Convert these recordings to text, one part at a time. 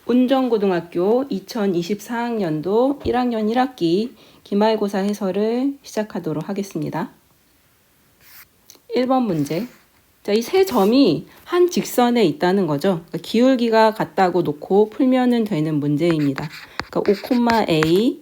운정고등학교 2024학년도 1학년 1학기 기말고사 해설을 시작하도록 하겠습니다. 1번 문제. 자, 이 세 점이 한 직선에 있다는 거죠. 그러니까 기울기가 같다고 놓고 풀면 되는 문제입니다. 그러니까 5,a,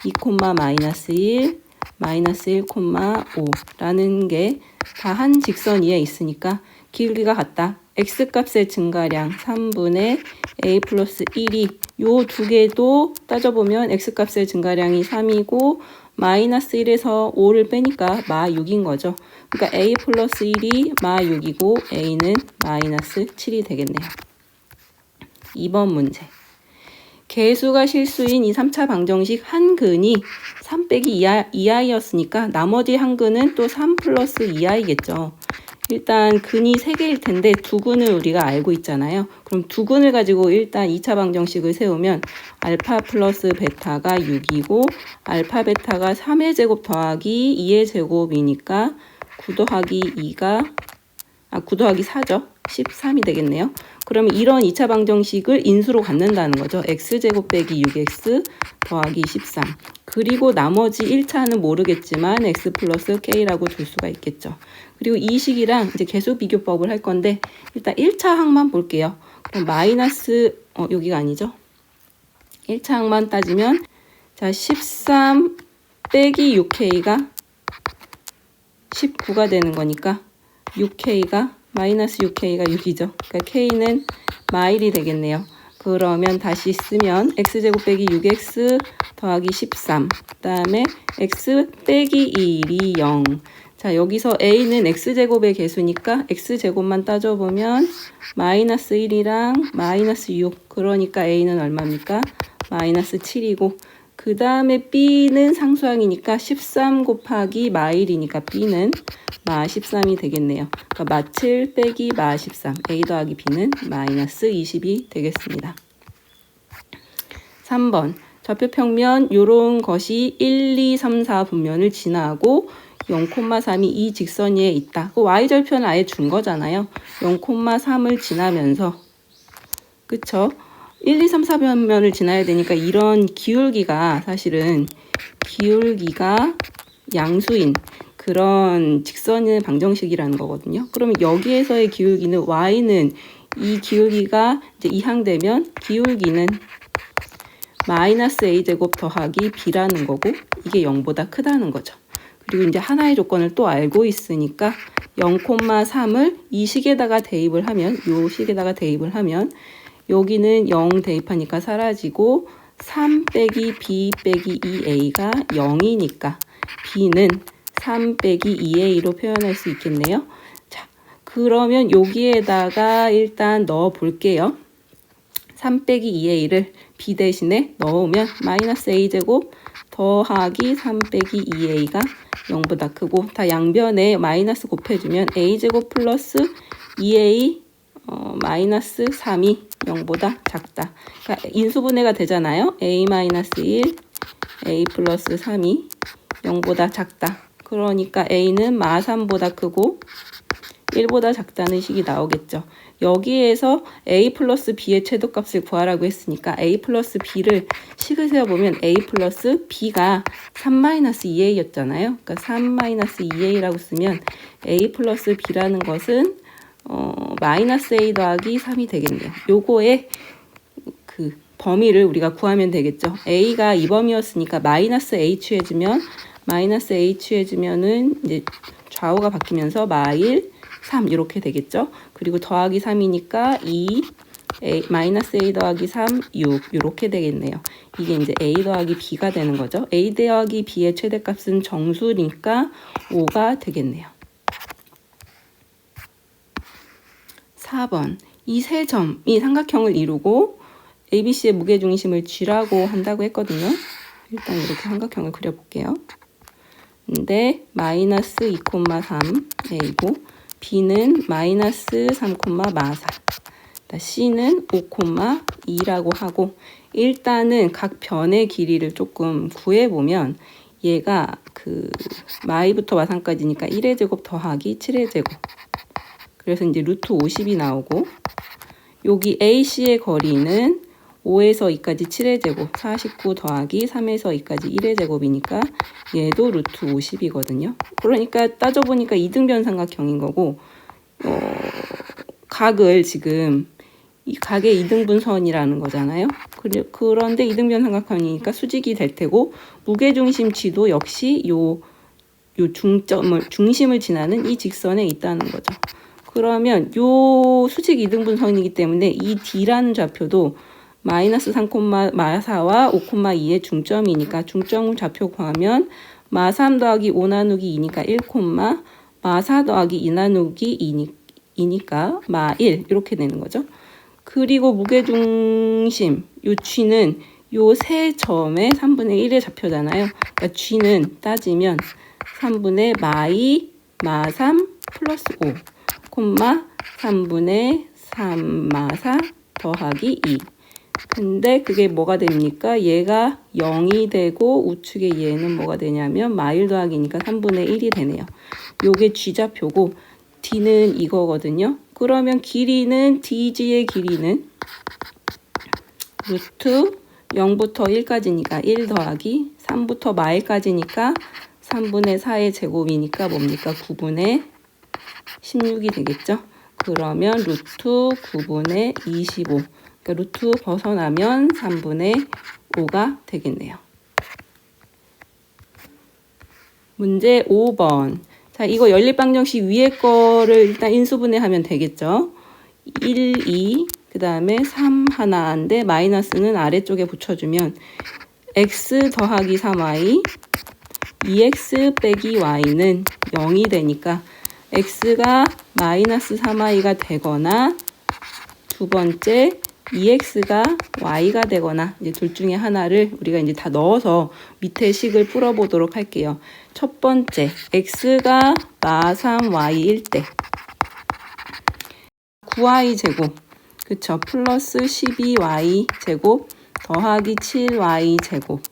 2,-1, 마이너스 1,5라는 게 다 한 직선 위에 있으니까 기울기가 같다. x값의 증가량 3분의 a 플러스 1이 요 두 개도 따져보면 x값의 증가량이 3이고 마이너스 1에서 5를 빼니까 마 6인 거죠. 그러니까 a 플러스 1이 마 6이고 a는 마이너스 7이 되겠네요. 2번 문제. 개수가 실수인 이 3차 방정식 한 근이 3 빼기 2i였으니까 나머지 한 근은 또 3 플러스 2i겠죠. 일단 근이 3개일 텐데 두 근을 우리가 알고 있잖아요. 그럼 두 근을 가지고 일단 2차 방정식을 세우면 알파 플러스 베타가 6이고 알파 베타가 3의 제곱 더하기 2의 제곱이니까 9 더하기 4죠. 13이 되겠네요. 그러면 이런 2차 방정식을 인수로 갖는다는 거죠. x제곱 빼기 6x 더하기 13. 그리고 나머지 1차는 모르겠지만 x 플러스 k라고 줄 수가 있겠죠. 그리고 이 식이랑 이제 개수 비교법을 할 건데 일단 1차 항만 볼게요. 그럼 마이너스 여기가 아니죠. 1차 항만 따지면 자 13 빼기 6k가 19가 되는 거니까 6k가 마이너스 6k가 6이죠. 그러니까 k는 마일이 되겠네요. 그러면 다시 쓰면 x제곱 빼기 6x 더하기 13. 그 다음에 x 빼기 1이 0. 자, 여기서 a는 x제곱의 개수니까 x제곱만 따져보면 마이너스 1이랑 마이너스 6. 그러니까 a는 얼마입니까? 마이너스 7이고 그 다음에 b는 상수항이니까 13 곱하기 마1이니까 b는 마 13이 되겠네요. 그러니까 마 7 빼기 마 13. a 더하기 b는 마이너스 20이 되겠습니다. 3번. 좌표평면 요런 것이 1, 2, 3, 4 분면을 지나고 0,3이 이 직선 위에 있다. 그 y절편을 아예 준 거잖아요. 0,3을 지나면서 그쵸? 1, 2, 3, 4분면을 지나야 되니까 이런 기울기가 사실은 기울기가 양수인 그런 직선의 방정식이라는 거거든요. 그러면 여기에서의 기울기는 y는 이 기울기가 이제 이항되면 기울기는 마이너스 a제곱 더하기 b라는 거고 이게 0보다 크다는 거죠. 그리고 이제 하나의 조건을 또 알고 있으니까 0,3을 이 식에다가 대입을 하면 요 식에다가 대입을 하면 여기는 0 대입하니까 사라지고 3 빼기 b 빼기 2a가 0이니까 b는 3 빼기 2a로 표현할 수 있겠네요. 자, 그러면 여기에다가 일단 넣어 볼게요. 3 빼기 2a를 b 대신에 넣으면 마이너스 a제곱 더하기 3 빼기 2a가 0보다 크고 다 양변에 마이너스 곱해주면 a제곱 플러스 2a 마이너스 3이 0보다 작다. 그러니까 인수분해가 되잖아요. a-1, a 플러스 3이 0보다 작다. 그러니까 a는 마 3보다 크고 1보다 작다는 식이 나오겠죠. 여기에서 a 플러스 b의 최소값을 구하라고 했으니까 a 플러스 b를 식을 세어보면 a 플러스 b가 3-2a였잖아요. 그러니까 3-2a라고 쓰면 a 플러스 b라는 것은 마이너스 a 더하기 3이 되겠네요. 요거의 그 범위를 우리가 구하면 되겠죠. a가 이 범위였으니까 마이너스 a 취해주면 마이너스 a 취해주면은 이제 좌우가 바뀌면서 마1, 3 이렇게 되겠죠. 그리고 더하기 3이니까 2, 마이너스 a 더하기 3, 6 이렇게 되겠네요. 이게 이제 a 더하기 b가 되는 거죠. a 더하기 b의 최대값은 정수니까 5가 되겠네요. 4번. 이 세 점이 삼각형을 이루고 ABC의 무게중심을 G라고 한다고 했거든요. 일단 이렇게 삼각형을 그려볼게요. 근데 마이너스 2,3a고 B는 마이너스 3,-4 C는 5,2라고 하고 일단은 각 변의 길이를 조금 구해보면 얘가 그 마이부터 마산까지니까 1의 제곱 더하기 7의 제곱 그래서 이제 루트 50이 나오고 여기 AC의 거리는 5에서 2까지 7의 제곱, 49 더하기 3에서 2까지 1의 제곱이니까 얘도 루트 50이거든요. 그러니까 따져보니까 이등변 삼각형인 거고, 각을 지금 이 각의 이등분선이라는 거잖아요. 그런데 이등변 삼각형이니까 수직이 될 테고, 무게중심치도 역시 요 중심을 지나는 이 직선에 있다는 거죠. 그러면 요 수직 이등분선이기 때문에 이 D라는 좌표도 마이너스 3,4와 5,2의 중점이니까 중점 좌표 구하면 마3 더하기 5 나누기 2니까 1, 마4 더하기 2 나누기 2니까 마1 이렇게 되는 거죠. 그리고 무게중심 요 G는 요 세 점의 3분의 1의 좌표잖아요. 그러니까 G는 따지면 3분의 마2, 마3 플러스 5, 3분의 3 마4 더하기 2. 근데 그게 뭐가 됩니까? 얘가 0이 되고 우측의 얘는 뭐가 되냐면 마1 더하기니까 3분의 1이 되네요. 요게 G좌표고 D는 이거거든요. 그러면 길이는 DG의 길이는 루트 0부터 1까지니까 1 더하기 3부터 마1까지니까 3분의 4의 제곱이니까 뭡니까? 9분의 16이 되겠죠? 그러면 루트 9분의 25. 그러니까 루트 벗어나면 3분의 5가 되겠네요. 문제 5번. 자, 이거 연립방정식 위에 거를 일단 인수분해하면 되겠죠? 1, 2, 그 다음에 3 하나인데 마이너스는 아래쪽에 붙여주면 x 더하기 3y, 2x 빼기 y는 0이 되니까 x가 마이너스 3y가 되거나 두 번째 2x가 y가 되거나 이제 둘 중에 하나를 우리가 이제 다 넣어서 밑에 식을 풀어보도록 할게요. 첫 번째 x가 마3y일 때 9y 제곱 그쵸 플러스 12y 제곱 더하기 7y 제곱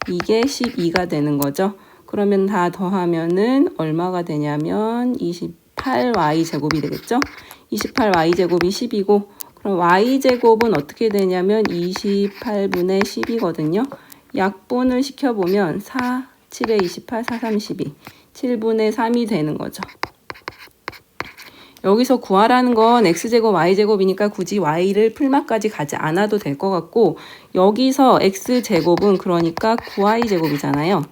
이게 12가 되는 거죠. 그러면 다 더하면은 얼마가 되냐면 28y 제곱이 되겠죠. 28y 제곱이 10이고 그럼 y제곱은 어떻게 되냐면 28분의 10이거든요. 약분을 시켜보면 4, 7에 28, 4, 3, 12. 7분의 3이 되는 거죠. 여기서 구하라는 건 x제곱, y제곱이니까 굳이 y를 풀마까지 가지 않아도 될 것 같고 여기서 x제곱은 그러니까 9y제곱이잖아요.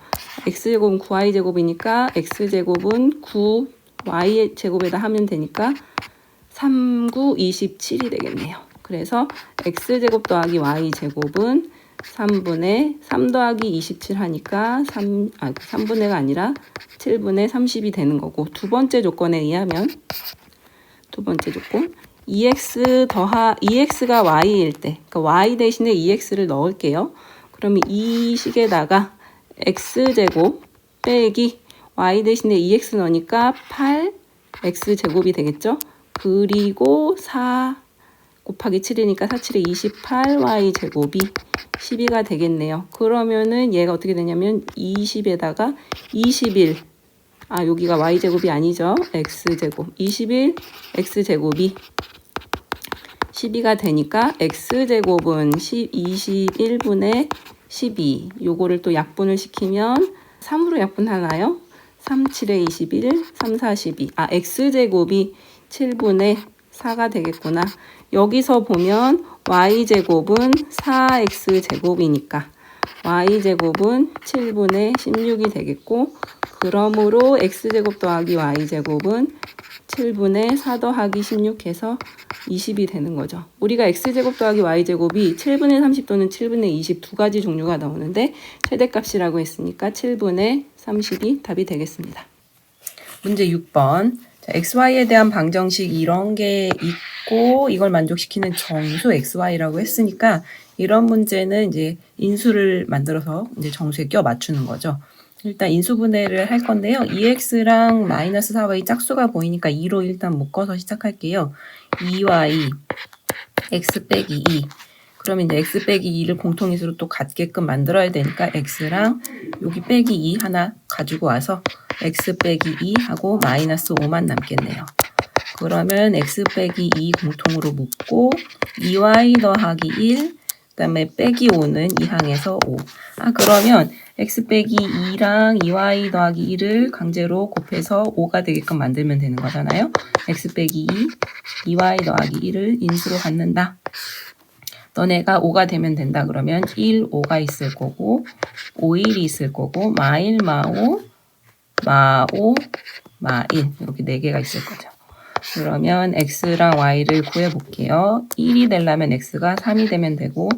x제곱은 9y제곱이니까 x제곱은 9y제곱에다 하면 되니까 3, 9, 27이 되겠네요. 그래서 x제곱 더하기 y제곱은 3분의 3 더하기 27 하니까 3분의가 아니라 7분의 30이 되는 거고 두 번째 조건에 의하면 두 번째 조건 2x가 y일 때 그러니까 y 대신에 2x를 넣을게요. 그러면 이 식에다가 x제곱 빼기 y 대신에 2x 넣으니까 8x제곱이 되겠죠. 그리고 4 곱하기 7이니까 4, 7에 28y 제곱이 12가 되겠네요. 그러면은 얘가 어떻게 되냐면 20에다가 21 여기가 y제곱이 아니죠. x제곱 21 x제곱이 12가 되니까 x제곱은 21분의 12 요거를 또 약분을 시키면 3으로 약분하나요? 3, 7에 21 3, 4, 12 x제곱이 7분의 4가 되겠구나. 여기서 보면 y제곱은 4x제곱이니까 y제곱은 7분의 16이 되겠고 그러므로 x제곱 더하기 y제곱은 7분의 4 더하기 16 해서 20이 되는 거죠. 우리가 x제곱 더하기 y제곱이 7분의 30 또는 7분의 20 두 가지 종류가 나오는데 최대값이라고 했으니까 7분의 30이 답이 되겠습니다. 문제 6번. 자, xy에 대한 방정식 이런 게 있고 이걸 만족시키는 정수 xy라고 했으니까 이런 문제는 이제 인수를 만들어서 이제 정수에 껴 맞추는 거죠. 일단 인수분해를 할 건데요. 2x랑 마이너스 4y 짝수가 보이니까 2로 일단 묶어서 시작할게요. 2y x 빼기 2 그러면 이제 x 빼기 2를 공통인수로 또 갖게끔 만들어야 되니까 x랑 여기 빼기 2 하나 가지고 와서 x 빼기 2 하고 마이너스 5만 남겠네요. 그러면 x 빼기 2 공통으로 묶고 2y 더하기 1 다음에 빼기 5는 2항에서 5. 그러면 x 빼기 2랑 2y 더하기 1을 강제로 곱해서 5가 되게끔 만들면 되는 거잖아요. x 빼기 2, 2y 더하기 1을 인수로 갖는다. 너네가 5가 되면 된다 그러면 1, 5가 있을 거고 5, 1이 있을 거고 마1, 마5, 마5, 마1 이렇게 4개가 있을 거죠. 그러면 x랑 y를 구해볼게요. 1이 되려면 x가 3이 되면 되고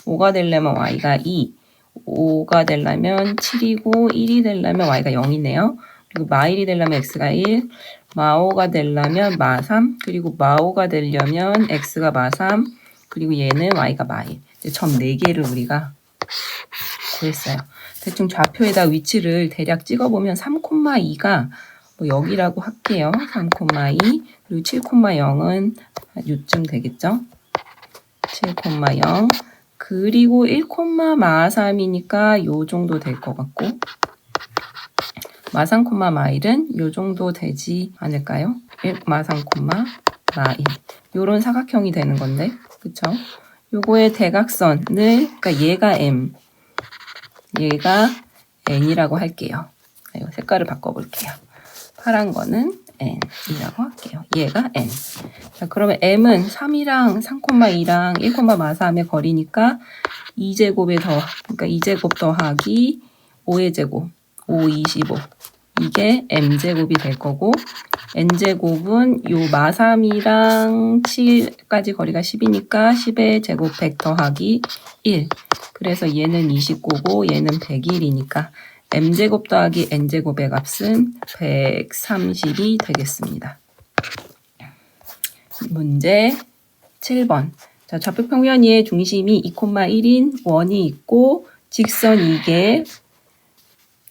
5가 되려면 y가 2, 5가 되려면 7이고 1이 되려면 y가 0이네요. 그리고 마1이 되려면 x가 1, 마5가 되려면 마3, 그리고 마5가 되려면 x가 마3, 그리고 얘는 y가 마1. 점 4개를 우리가 구했어요. 대충 좌표에다 위치를 대략 찍어보면 3,2가 뭐 여기라고 할게요. 3,2 그리고 7,0은 요쯤 되겠죠. 7,0 그리고 1,3이니까 요 정도 될 것 같고 마3, 마1은 요 정도 되지 않을까요? 마3, 마1 요런 사각형이 되는 건데 그쵸? 요거의 대각선을 그러니까 얘가 m 얘가 n이라고 할게요. 색깔을 바꿔볼게요. 파란 거는 n이라고 할게요. 얘가 n. 자, 그러면 m은 3이랑 3,2랑 1,마3의 거리니까 2제곱에 그러니까 2제곱 더하기 5의 제곱, 5, 25. 이게 m제곱이 될 거고 n제곱은 요 마3이랑 7까지 거리가 10이니까 10의 제곱 100 더하기 1. 그래서 얘는 29고 얘는 101이니까 m제곱 더하기 n제곱의 값은 130이 되겠습니다. 문제 7번. 자, 좌표평면이의 중심이 2,1인 원이 있고 직선 이게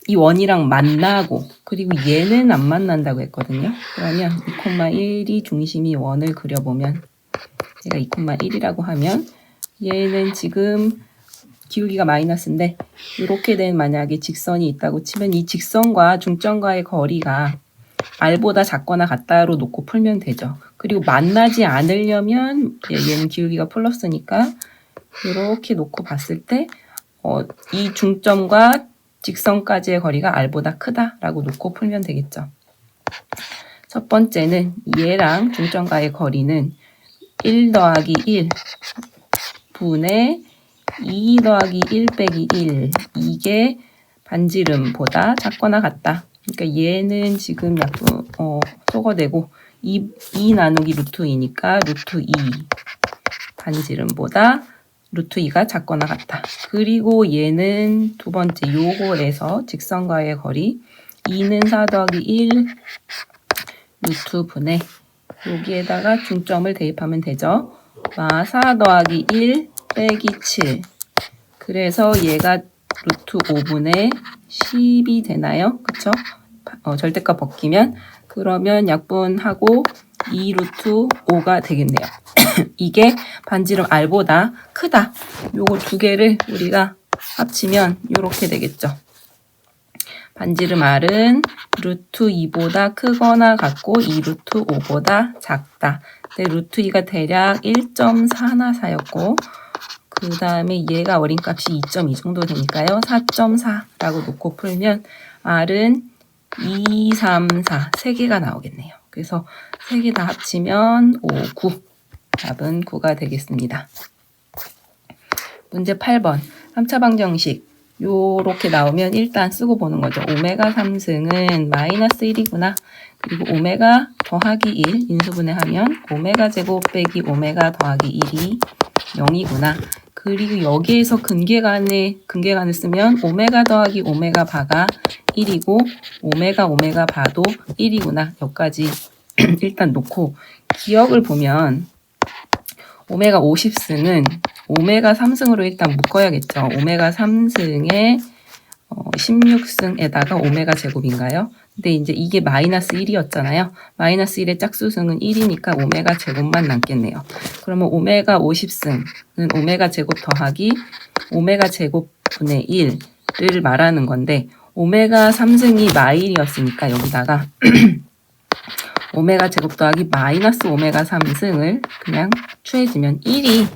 이 원이랑 만나고 그리고 얘는 안 만난다고 했거든요. 그러면 2,1이 중심이 원을 그려보면 얘가 2,1이라고 하면 얘는 지금 기울기가 마이너스인데 이렇게 된 만약에 직선이 있다고 치면 이 직선과 중점과의 거리가 r보다 작거나 같다로 놓고 풀면 되죠. 그리고 만나지 않으려면 얘는 기울기가 플러스니까 이렇게 놓고 봤을 때 이 중점과 직선까지의 거리가 r보다 크다라고 놓고 풀면 되겠죠. 첫 번째는 얘랑 중점과의 거리는 1 더하기 1 분의 2 더하기 1 빼기 1 이게 반지름보다 작거나 같다. 그러니까 얘는 지금 약분 쏘거되고 2 나누기 루트 2니까 루트 2 반지름보다 루트 2가 작거나 같다. 그리고 얘는 두 번째 요거에서 직선과의 거리 2는 4 더하기 1 루트 분의 여기에다가 중점을 대입하면 되죠. 4 더하기 1 빼기 7 그래서 얘가 루트 5분의 10이 되나요? 그쵸? 절대값 벗기면 그러면 약분하고 2 루트 5가 되겠네요. 이게 반지름 r보다 크다. 요거 두 개를 우리가 합치면 이렇게 되겠죠. 반지름 r은 루트 2보다 크거나 같고 2 루트 5보다 작다. 근데 루트 2가 대략 1.4나 4였고 그 다음에 얘가 어린 값이 2.2 정도 되니까요. 4.4라고 놓고 풀면 r은 2, 3, 4 3개가 나오겠네요. 그래서 3개 다 합치면 5, 9 답은 9가 되겠습니다. 문제 8번 3차 방정식 요렇게 나오면 일단 쓰고 보는 거죠. 오메가 3승은 마이너스 1이구나. 그리고 오메가 더하기 1 인수분해하면 오메가 제곱 빼기 오메가 더하기 1이 0이구나. 그리고 여기에서 근계간을 쓰면 오메가 더하기 오메가 바가 1이고 오메가 바도 1이구나. 여기까지 일단 놓고 기억을 보면 오메가 50승은 오메가 3승으로 일단 묶어야겠죠. 오메가 3승에 16승에다가 오메가 제곱인가요? 근데 이제 이게 마이너스 1이었잖아요. 마이너스 1의 짝수승은 1이니까 오메가 제곱만 남겠네요. 그러면 오메가 50승은 오메가 제곱 더하기 오메가 제곱분의 1을 말하는 건데 오메가 3승이 마일이었으니까 여기다가 오메가 제곱 더하기 마이너스 오메가 3승을 그냥 추해지면 1이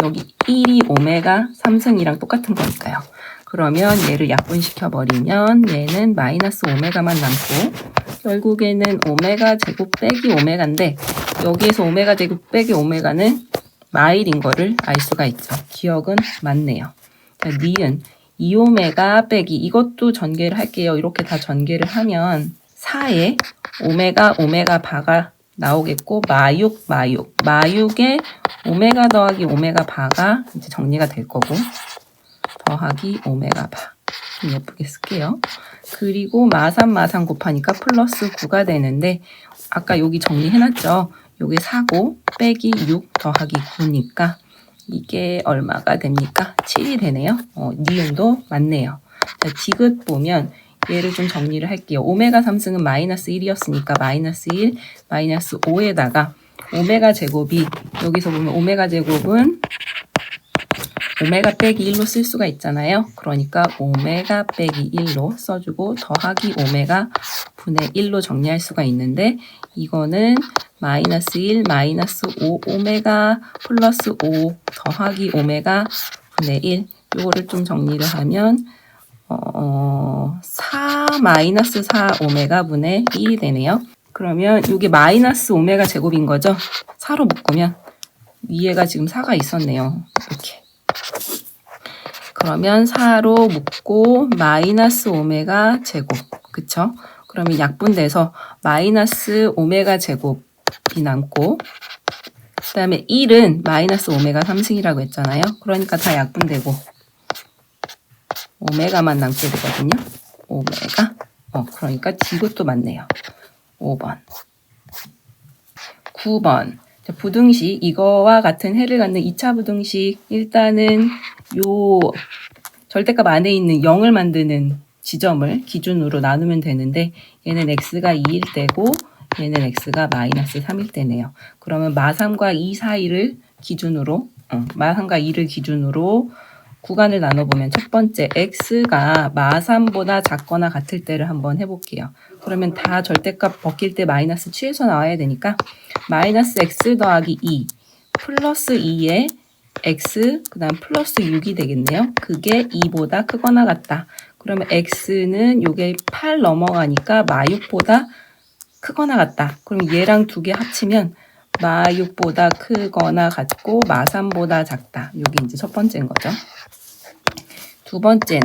여기 1이 오메가 3승이랑 똑같은 거니까요. 그러면 얘를 약분시켜 버리면 얘는 마이너스 오메가만 남고 결국에는 오메가 제곱 빼기 오메가인데 여기에서 오메가 제곱 빼기 오메가는 마일인 거를 알 수가 있죠. 기억은 맞네요. 자, 니은 2오메가 빼기 이것도 전개를 할게요. 이렇게 다 전개를 하면 4에 오메가 바가 나오겠고 마육에 오메가 더하기 오메가 바가 이제 정리가 될 거고 더하기 오메가 바 좀 예쁘게 쓸게요. 그리고 마삼 곱하니까 플러스 9가 되는데 아까 여기 정리해놨죠. 요게 4고 빼기 6 더하기 9니까 이게 얼마가 됩니까? 7이 되네요. 니은도 맞네요. 자, 디귿 보면 얘를 좀 정리를 할게요. 오메가 3승은 마이너스 1이었으니까 마이너스 1, 마이너스 5에다가 오메가 제곱이 여기서 보면 오메가 제곱은 오메가 빼기 1로 쓸 수가 있잖아요. 그러니까 오메가 빼기 1로 써주고 더하기 오메가 분의 1로 정리할 수가 있는데 이거는 마이너스 1, 마이너스 5 오메가 플러스 5 더하기 오메가 분의 1 요거를 좀 정리를 하면 4 마이너스 4 오메가 분의 1이 되네요. 그러면 이게 마이너스 오메가 제곱인 거죠. 4로 묶으면 위에가 지금 4가 있었네요. 이렇게. 그러면 4로 묶고 마이너스 오메가 제곱. 그쵸? 그러면 약분돼서 마이너스 오메가 제곱이 남고 그 다음에 1은 마이너스 오메가 3승이라고 했잖아요. 그러니까 다 약분되고 오메가만 남게 되거든요. 오메가. 그러니까 디귿도 맞네요. 5번. 9번. 자, 부등식 이거와 같은 해를 갖는 2차 부등식 일단은 요 절대값 안에 있는 0을 만드는 지점을 기준으로 나누면 되는데 얘는 x가 2일 때고 얘는 x가 마이너스 3일 때네요. 그러면 마3과 2 사이를 기준으로 마3과 2를 기준으로 구간을 나눠보면 첫 번째 x가 마3보다 작거나 같을 때를 한번 해볼게요. 그러면 다 절대값 벗길 때 마이너스 취해서 나와야 되니까 마이너스 x 더하기 2 플러스 2에 x 그 다음 플러스 6이 되겠네요. 그게 2보다 크거나 같다. 그러면 x는 요게 8 넘어가니까 마6보다 크거나 같다. 그럼 얘랑 두 개 합치면 마6보다 크거나 같고 마3보다 작다. 요게 이제 첫 번째인 거죠. 두 번째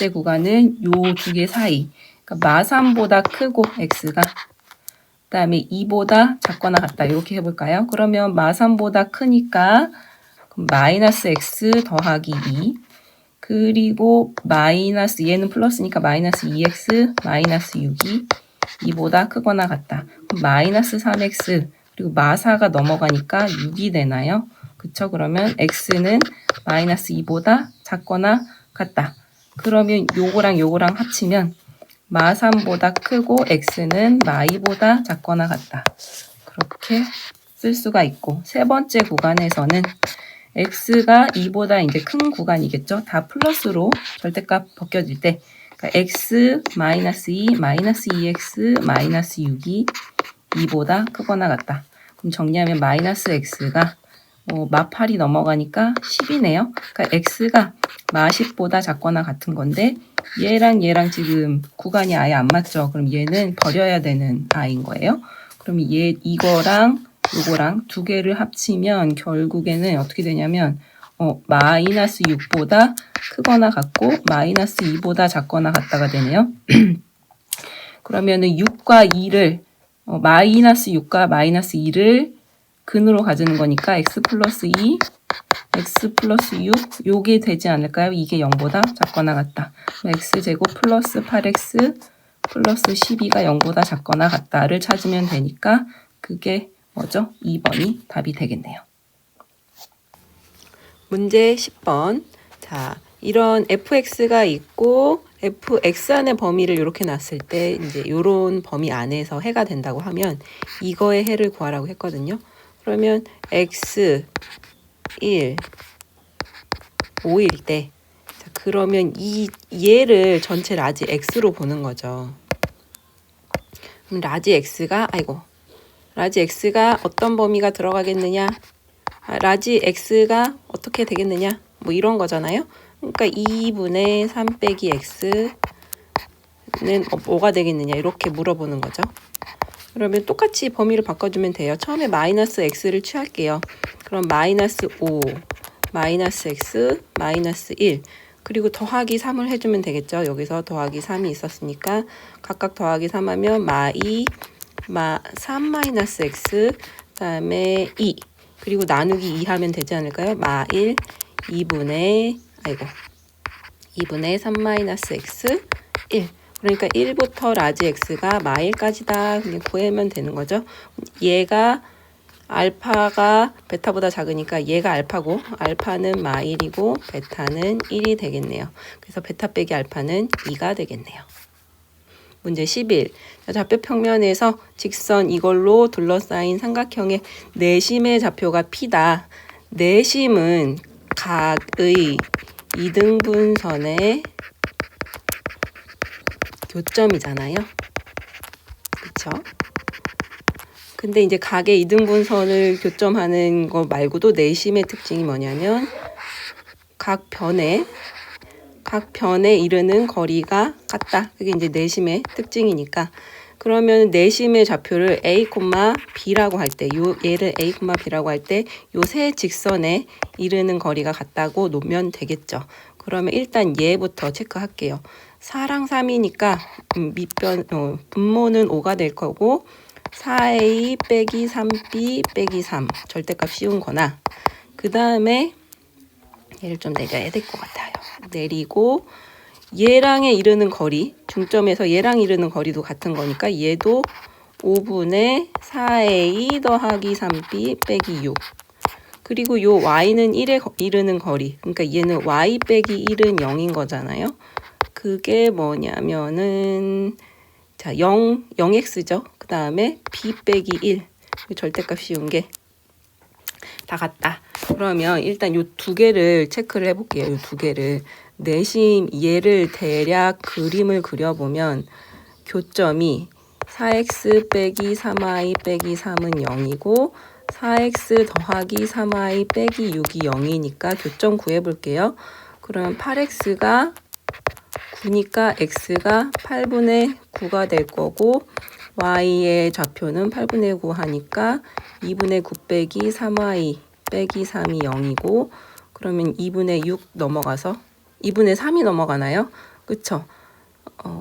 구간은 요 두 개 사이. 그러니까 마3보다 크고 x가 그 다음에 2보다 작거나 같다. 이렇게 해볼까요? 그러면 마3보다 크니까 마이너스 x 더하기 2 그리고 마이너스 얘는 플러스니까 마이너스 2x 마이너스 6이 2보다 크거나 같다. 그럼 마이너스 3x 그리고 마4가 넘어가니까 6이 되나요? 그쵸? 그러면 x는 마이너스 2보다 작거나 같다. 그러면 요거랑 합치면 마3보다 크고 x는 마2보다 작거나 같다. 그렇게 쓸 수가 있고 세 번째 구간에서는 x가 2보다 이제 큰 구간이겠죠. 다 플러스로 절대값 벗겨질 때 그러니까 x 마이너스 2 마이너스 2x 마이너스 6이 2보다 크거나 같다. 그럼 정리하면 마이너스 x가 마8이 넘어가니까 10이네요. 그러니까 x가 마10보다 작거나 같은 건데 얘랑 지금 구간이 아예 안 맞죠. 그럼 얘는 버려야 되는 아이인 거예요. 그럼 이거랑 요거랑 두 개를 합치면 결국에는 어떻게 되냐면 마이너스 6보다 크거나 같고 마이너스 2보다 작거나 같다가 되네요. 그러면은 6과 2를 마이너스 6과 마이너스 2를 근으로 가지는 거니까 x 플러스 2 x 플러스 6 요게 되지 않을까요? 이게 0보다 작거나 같다. x제곱 플러스 8x 플러스 12가 0보다 작거나 같다를 찾으면 되니까 그게 뭐죠? 2번이 답이 되겠네요. 문제 10번. 자, 이런 fx가 있고 fx 안의 범위를 이렇게 놨을 때 이제 이런 범위 안에서 해가 된다고 하면 이거의 해를 구하라고 했거든요. 그러면 x 1 5일 때 자, 그러면 얘를 전체 라지 x로 보는 거죠. 그럼 라지 x가 어떤 범위가 들어가겠느냐? 라지 x가 어떻게 되겠느냐? 뭐 이런 거잖아요. 그러니까 2분의 3 빼기 x는 뭐가 되겠느냐? 이렇게 물어보는 거죠. 그러면 똑같이 범위를 바꿔주면 돼요. 처음에 마이너스 x를 취할게요. 그럼 마이너스 5, 마이너스 x, 마이너스 1. 그리고 더하기 3을 해주면 되겠죠. 여기서 더하기 3이 있었으니까 각각 더하기 3 하면 3 마이너스 x, 그 다음에 2. 그리고 나누기 2 하면 되지 않을까요? 2분의 3 마이너스 x, 1. 그러니까 1부터 라지 x가 마1까지다. 그냥 구하면 되는 거죠. 얘가 알파가 베타보다 작으니까 얘가 알파고 알파는 마1이고 베타는 1이 되겠네요. 그래서 베타 빼기 알파는 2가 되겠네요. 문제 11. 좌표 평면에서 직선 이걸로 둘러싸인 삼각형의 내심의 좌표가 P다. 내심은 각의 이등분선의 교점이잖아요. 그쵸? 근데 이제 각의 이등분선을 교점하는 거 말고도 내심의 특징이 뭐냐면 각 변에 이르는 거리가 같다. 그게 이제 내심의 특징이니까. 그러면 내심의 좌표를 A, B라고 할 때, 얘를 A, B라고 할 때 요 세 직선에 이르는 거리가 같다고 놓으면 되겠죠. 그러면 일단 얘부터 체크할게요. 4랑 3이니까 분모는 5가 될 거고 4a 빼기 3b 빼기 3 절대값 씌운 거나 그 다음에 얘를 좀 내려야 될 것 같아요. 내리고 얘랑에 이르는 거리 중점에서 얘랑 이르는 거리도 같은 거니까 얘도 5분의 4a 더하기 3b 빼기 6 그리고 요 y는 1에 이르는 거리 그러니까 얘는 y 빼기 1은 0인 거잖아요. 그게 뭐냐면은 자 0x죠. 그 다음에 b 빼기 1 절대값 씌운 게 다 같다. 그러면 일단 요 두 개를 체크를 해볼게요. 요 두 개를 내심 얘를 대략 그림을 그려보면 교점이 4x 빼기 3y 빼기 3은 0이고 4x 더하기 3y 빼기 6이 0이니까 교점 구해볼게요. 그러면 8x가 9니까 x가 8분의 9가 될 거고 y의 좌표는 8분의 9 하니까 2분의 9 빼기 3y 빼기 3이 0이고 그러면 2분의 6 넘어가서 2분의 3이 넘어가나요? 그쵸?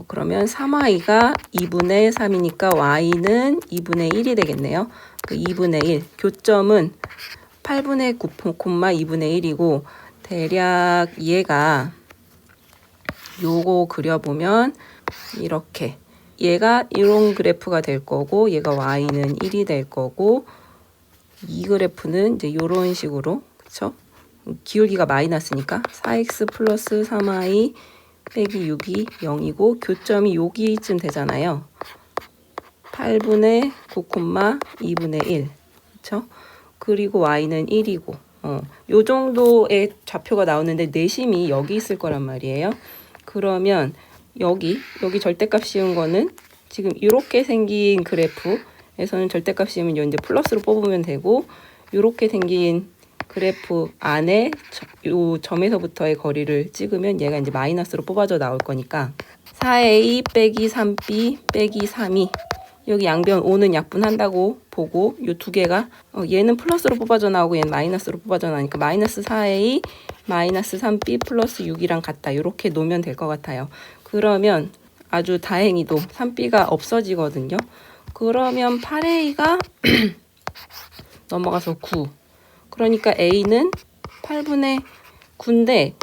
그러면 3y가 2분의 3이니까 y는 2분의 1이 되겠네요. 그 2분의 1 교점은 8분의 9, 2분의 1이고 대략 얘가 요거 그려보면 이렇게 얘가 이런 그래프가 될 거고 얘가 y는 1이 될 거고 이 그래프는 이제 이런 식으로 그쵸? 기울기가 마이너스니까 4x 플러스 3y 빼기 6이 0이고 교점이 여기쯤 되잖아요. 8분의 9, 2분의 1 그쵸? 그리고 y는 1이고 요 정도의 좌표가 나오는데 내심이 여기 있을 거란 말이에요. 그러면 여기 절대값 씌운 거는 지금 이렇게 생긴 그래프에서는 절대값 씌우면 이제 플러스로 뽑으면 되고 이렇게 생긴 그래프 안에 요 점에서부터의 거리를 찍으면 얘가 이제 마이너스로 뽑아져 나올 거니까 4a 빼기 3b 빼기 3이 여기 양변 5는 약분한다고 보고 요 두 개가 얘는 플러스로 뽑아져 나오고 얘는 마이너스로 뽑아져 나오니까 마이너스 4a 마이너스 3b 플러스 6이랑 같다. 이렇게 놓으면 될 것 같아요. 그러면 아주 다행히도 3b가 없어지거든요. 그러면 8a가 넘어가서 9. 그러니까 a는 8분의 9인데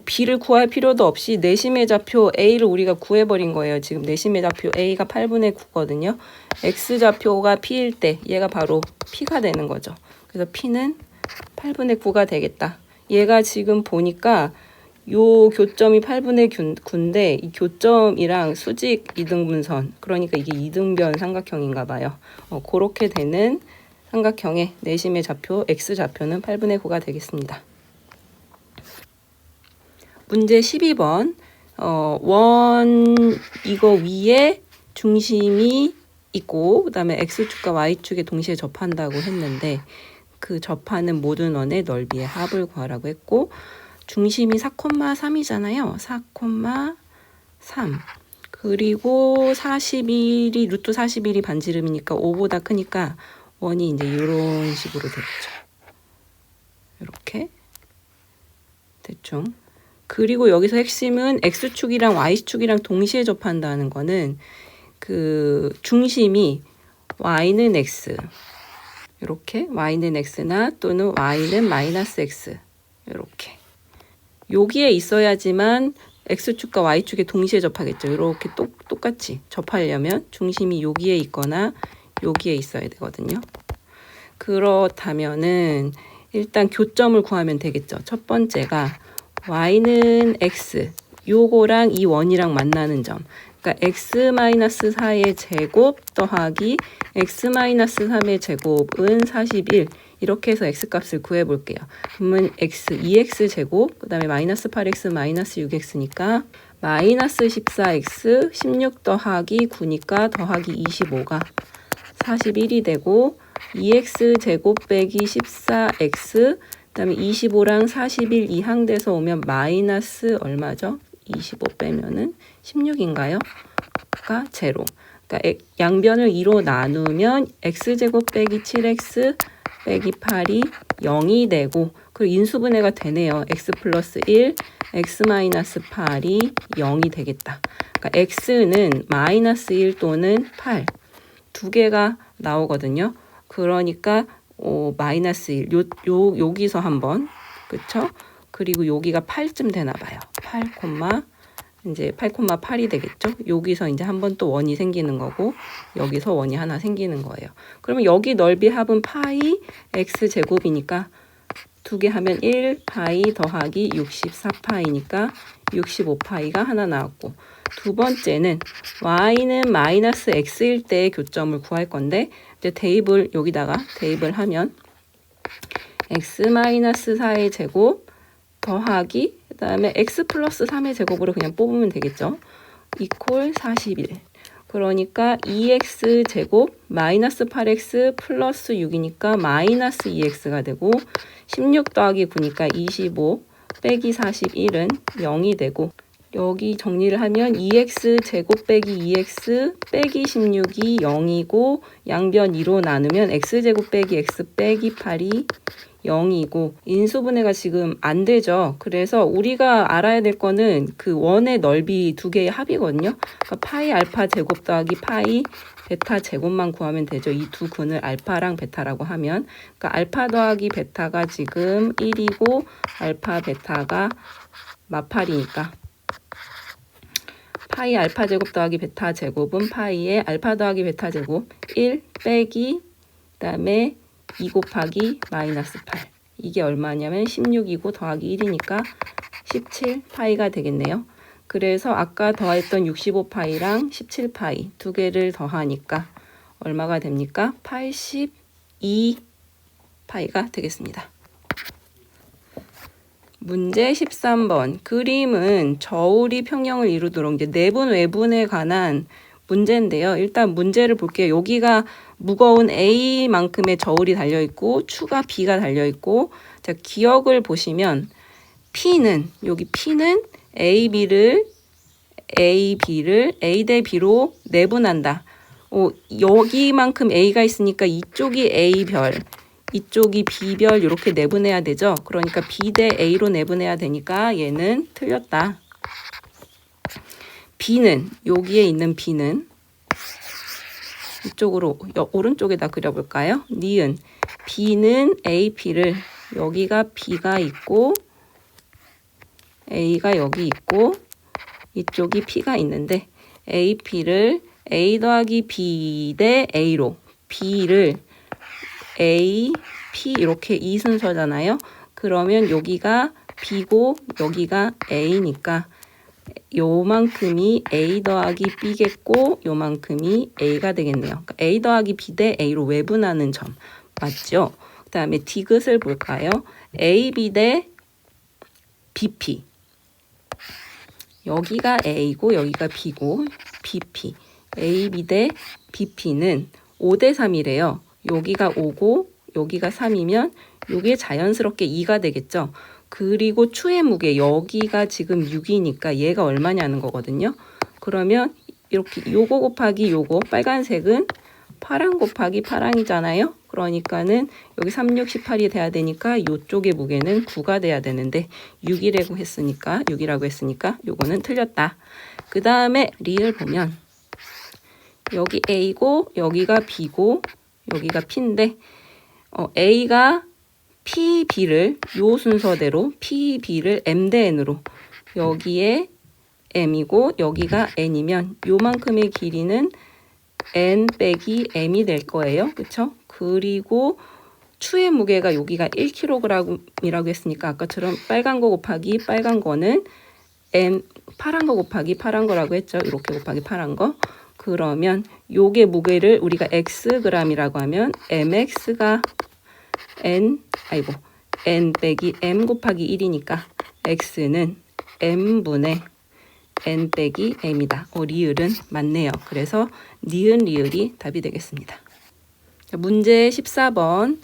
b를 구할 필요도 없이 내심의 좌표 a를 우리가 구해버린 거예요. 지금 내심의 좌표 a가 8분의 9거든요. x좌표가 p일 때 얘가 바로 p가 되는 거죠. 그래서 p는 8분의 9가 되겠다. 얘가 지금 보니까 요 교점이 8분의 9인데 이 교점이랑 수직 이등분선 그러니까 이게 이등변 삼각형인가 봐요. 그렇게 되는 삼각형의 내심의 좌표 x좌표는 8분의 9가 되겠습니다. 문제 12번 원 이거 위에 중심이 있고 그 다음에 x축과 y축에 동시에 접한다고 했는데 그 접하는 모든 원의 넓이의 합을 구하라고 했고 중심이 4,3이잖아요. 4,3 그리고 41이 루트 41이 반지름이니까 5보다 크니까 원이 이제 이런 식으로 되겠죠. 이렇게 대충. 그리고 여기서 핵심은 x축이랑 y축이랑 동시에 접한다는 거는 그 중심이 y는 x 이렇게 y는 x나 또는 y는 마이너스 x 이렇게 여기에 있어야지만 x축과 y축에 동시에 접하겠죠. 이렇게 똑같이 접하려면 중심이 여기에 있거나 여기에 있어야 되거든요. 그렇다면은 일단 교점을 구하면 되겠죠. 첫 번째가 y는 x 요거랑 이 원이랑 만나는 점. 그러니까 x-4의 제곱 더하기 x-3의 제곱은 41 이렇게 해서 x값을 구해볼게요. 그러면 x 2x 제곱 그 다음에 마이너스 8x 마이너스 6x니까 마이너스 14x 16 더하기 9니까 더하기 25가 41이 되고 2x 제곱 빼기 14x 그 다음에 25랑 41 이항돼서 오면 마이너스 얼마죠? 25 빼면은 16인가요? 가 제로. 그러니까 양변을 2로 나누면 x제곱 빼기 7x 빼기 8이 0이 되고 그리고 인수분해가 되네요. x 플러스 1, x 마이너스 8이 0이 되겠다. 그러니까 x는 마이너스 1 또는 8 두 개가 나오거든요. 그러니까 마이너스 1 여기서 한번 그쵸? 그리고 여기가 8쯤 되나 봐요. 8,8이 되겠죠? 여기서 이제 한번 또 원이 생기는 거고 여기서 원이 하나 생기는 거예요. 그러면 여기 넓이 합은 파이 x 제곱이니까 두 개 하면 1 파이 더하기 64파이니까 65파이가 하나 나왔고 두 번째는 y는 마이너스 x일 때 교점을 구할 건데 이제 대입을 여기다가 대입을 하면 x-4의 제곱 더하기 그 다음에 x 플러스 3의 제곱으로 그냥 뽑으면 되겠죠. 이퀄 41 그러니까 2x 제곱 마이너스 8x 플러스 6이니까 마이너스 2x가 되고 16 더하기 9니까 25 빼기 41은 0이 되고 여기 정리를 하면 2x 제곱 빼기 2x 빼기 16이 0이고 양변 2로 나누면 x제곱 빼기 x 빼기 8이 0이고 인수분해가 지금 안 되죠. 그래서 우리가 알아야 될 거는 그 원의 넓이 두 개의 합이거든요. 그러니까 파이 알파 제곱 더하기 파이 베타 제곱만 구하면 되죠. 이 두 근을 알파랑 베타라고 하면 그러니까 알파 더하기 베타가 지금 1이고 알파 베타가 마팔이니까 파이 알파 제곱 더하기 베타 제곱은 파이의 알파 더하기 베타 제곱 1 빼기 그다음에 2 곱하기 마이너스 8 이게 얼마냐면 16이고 더하기 1이니까 17파이가 되겠네요. 그래서 아까 더했던 65파이랑 17파이 두 개를 더하니까 얼마가 됩니까? 82파이가 되겠습니다. 문제 13번 그림은 저울이 평형을 이루도록 이제 내분 외분에 관한 문제인데요. 일단 문제를 볼게요. 여기가 무거운 A만큼의 저울이 달려있고 추가 B가 달려있고 자 기억을 보시면 P는 여기 P는 A 대 B로 내분한다. 여기만큼 A가 있으니까 이쪽이 A별 이쪽이 B별 이렇게 내분해야 되죠. 그러니까 B 대 A로 내분해야 되니까 얘는 틀렸다. B는 여기에 있는 B는 이쪽으로 오른쪽에다 그려볼까요? 니은 B는 AP를 여기가 B가 있고 A가 여기 있고 이쪽이 P가 있는데 AP를 A 더하기 B 대 A로 B를 A, P 이렇게 이 순서잖아요. 그러면 여기가 B고 여기가 A니까 요만큼이 A 더하기 B겠고 요만큼이 A가 되겠네요. 그러니까 A 더하기 B 대 A로 외분하는 점 맞죠? 그 다음에 디귿을 볼까요? AB 대 BP 여기가 A고 여기가 B고 BP AB 대 BP는 5대 3이래요. 여기가 5고 여기가 3이면 요게 자연스럽게 2가 되겠죠. 그리고 추의 무게 여기가 지금 6이니까 얘가 얼마냐는 거거든요. 그러면 이렇게 요거 곱하기 요거 빨간색은 파랑 곱하기 파랑이잖아요. 그러니까는 여기 3, 6, 18이 돼야 되니까 요쪽의 무게는 9가 돼야 되는데 6이라고 했으니까 요거는 틀렸다. 그 다음에 리을 보면 여기 A고 여기가 B고 여기가 P인데 A가 P, B를 요 순서대로 P, B를 M 대 N으로 여기에 M이고 여기가 N이면 요만큼의 길이는 N 빼기 M이 될 거예요. 그쵸? 그리고 추의 무게가 여기가 1kg이라고 했으니까 아까처럼 빨간 거 곱하기 빨간 거는 파란 거 곱하기 파란 거라고 했죠. 이렇게 곱하기 파란 거. 그러면 요게 무게를 우리가 xg이라고 하면 mx가 n 빼기 m 곱하기 1이니까 x는 m분의 n 빼기 m이다. 리을은 맞네요. 그래서 니은 리을이 답이 되겠습니다. 자, 문제 14번.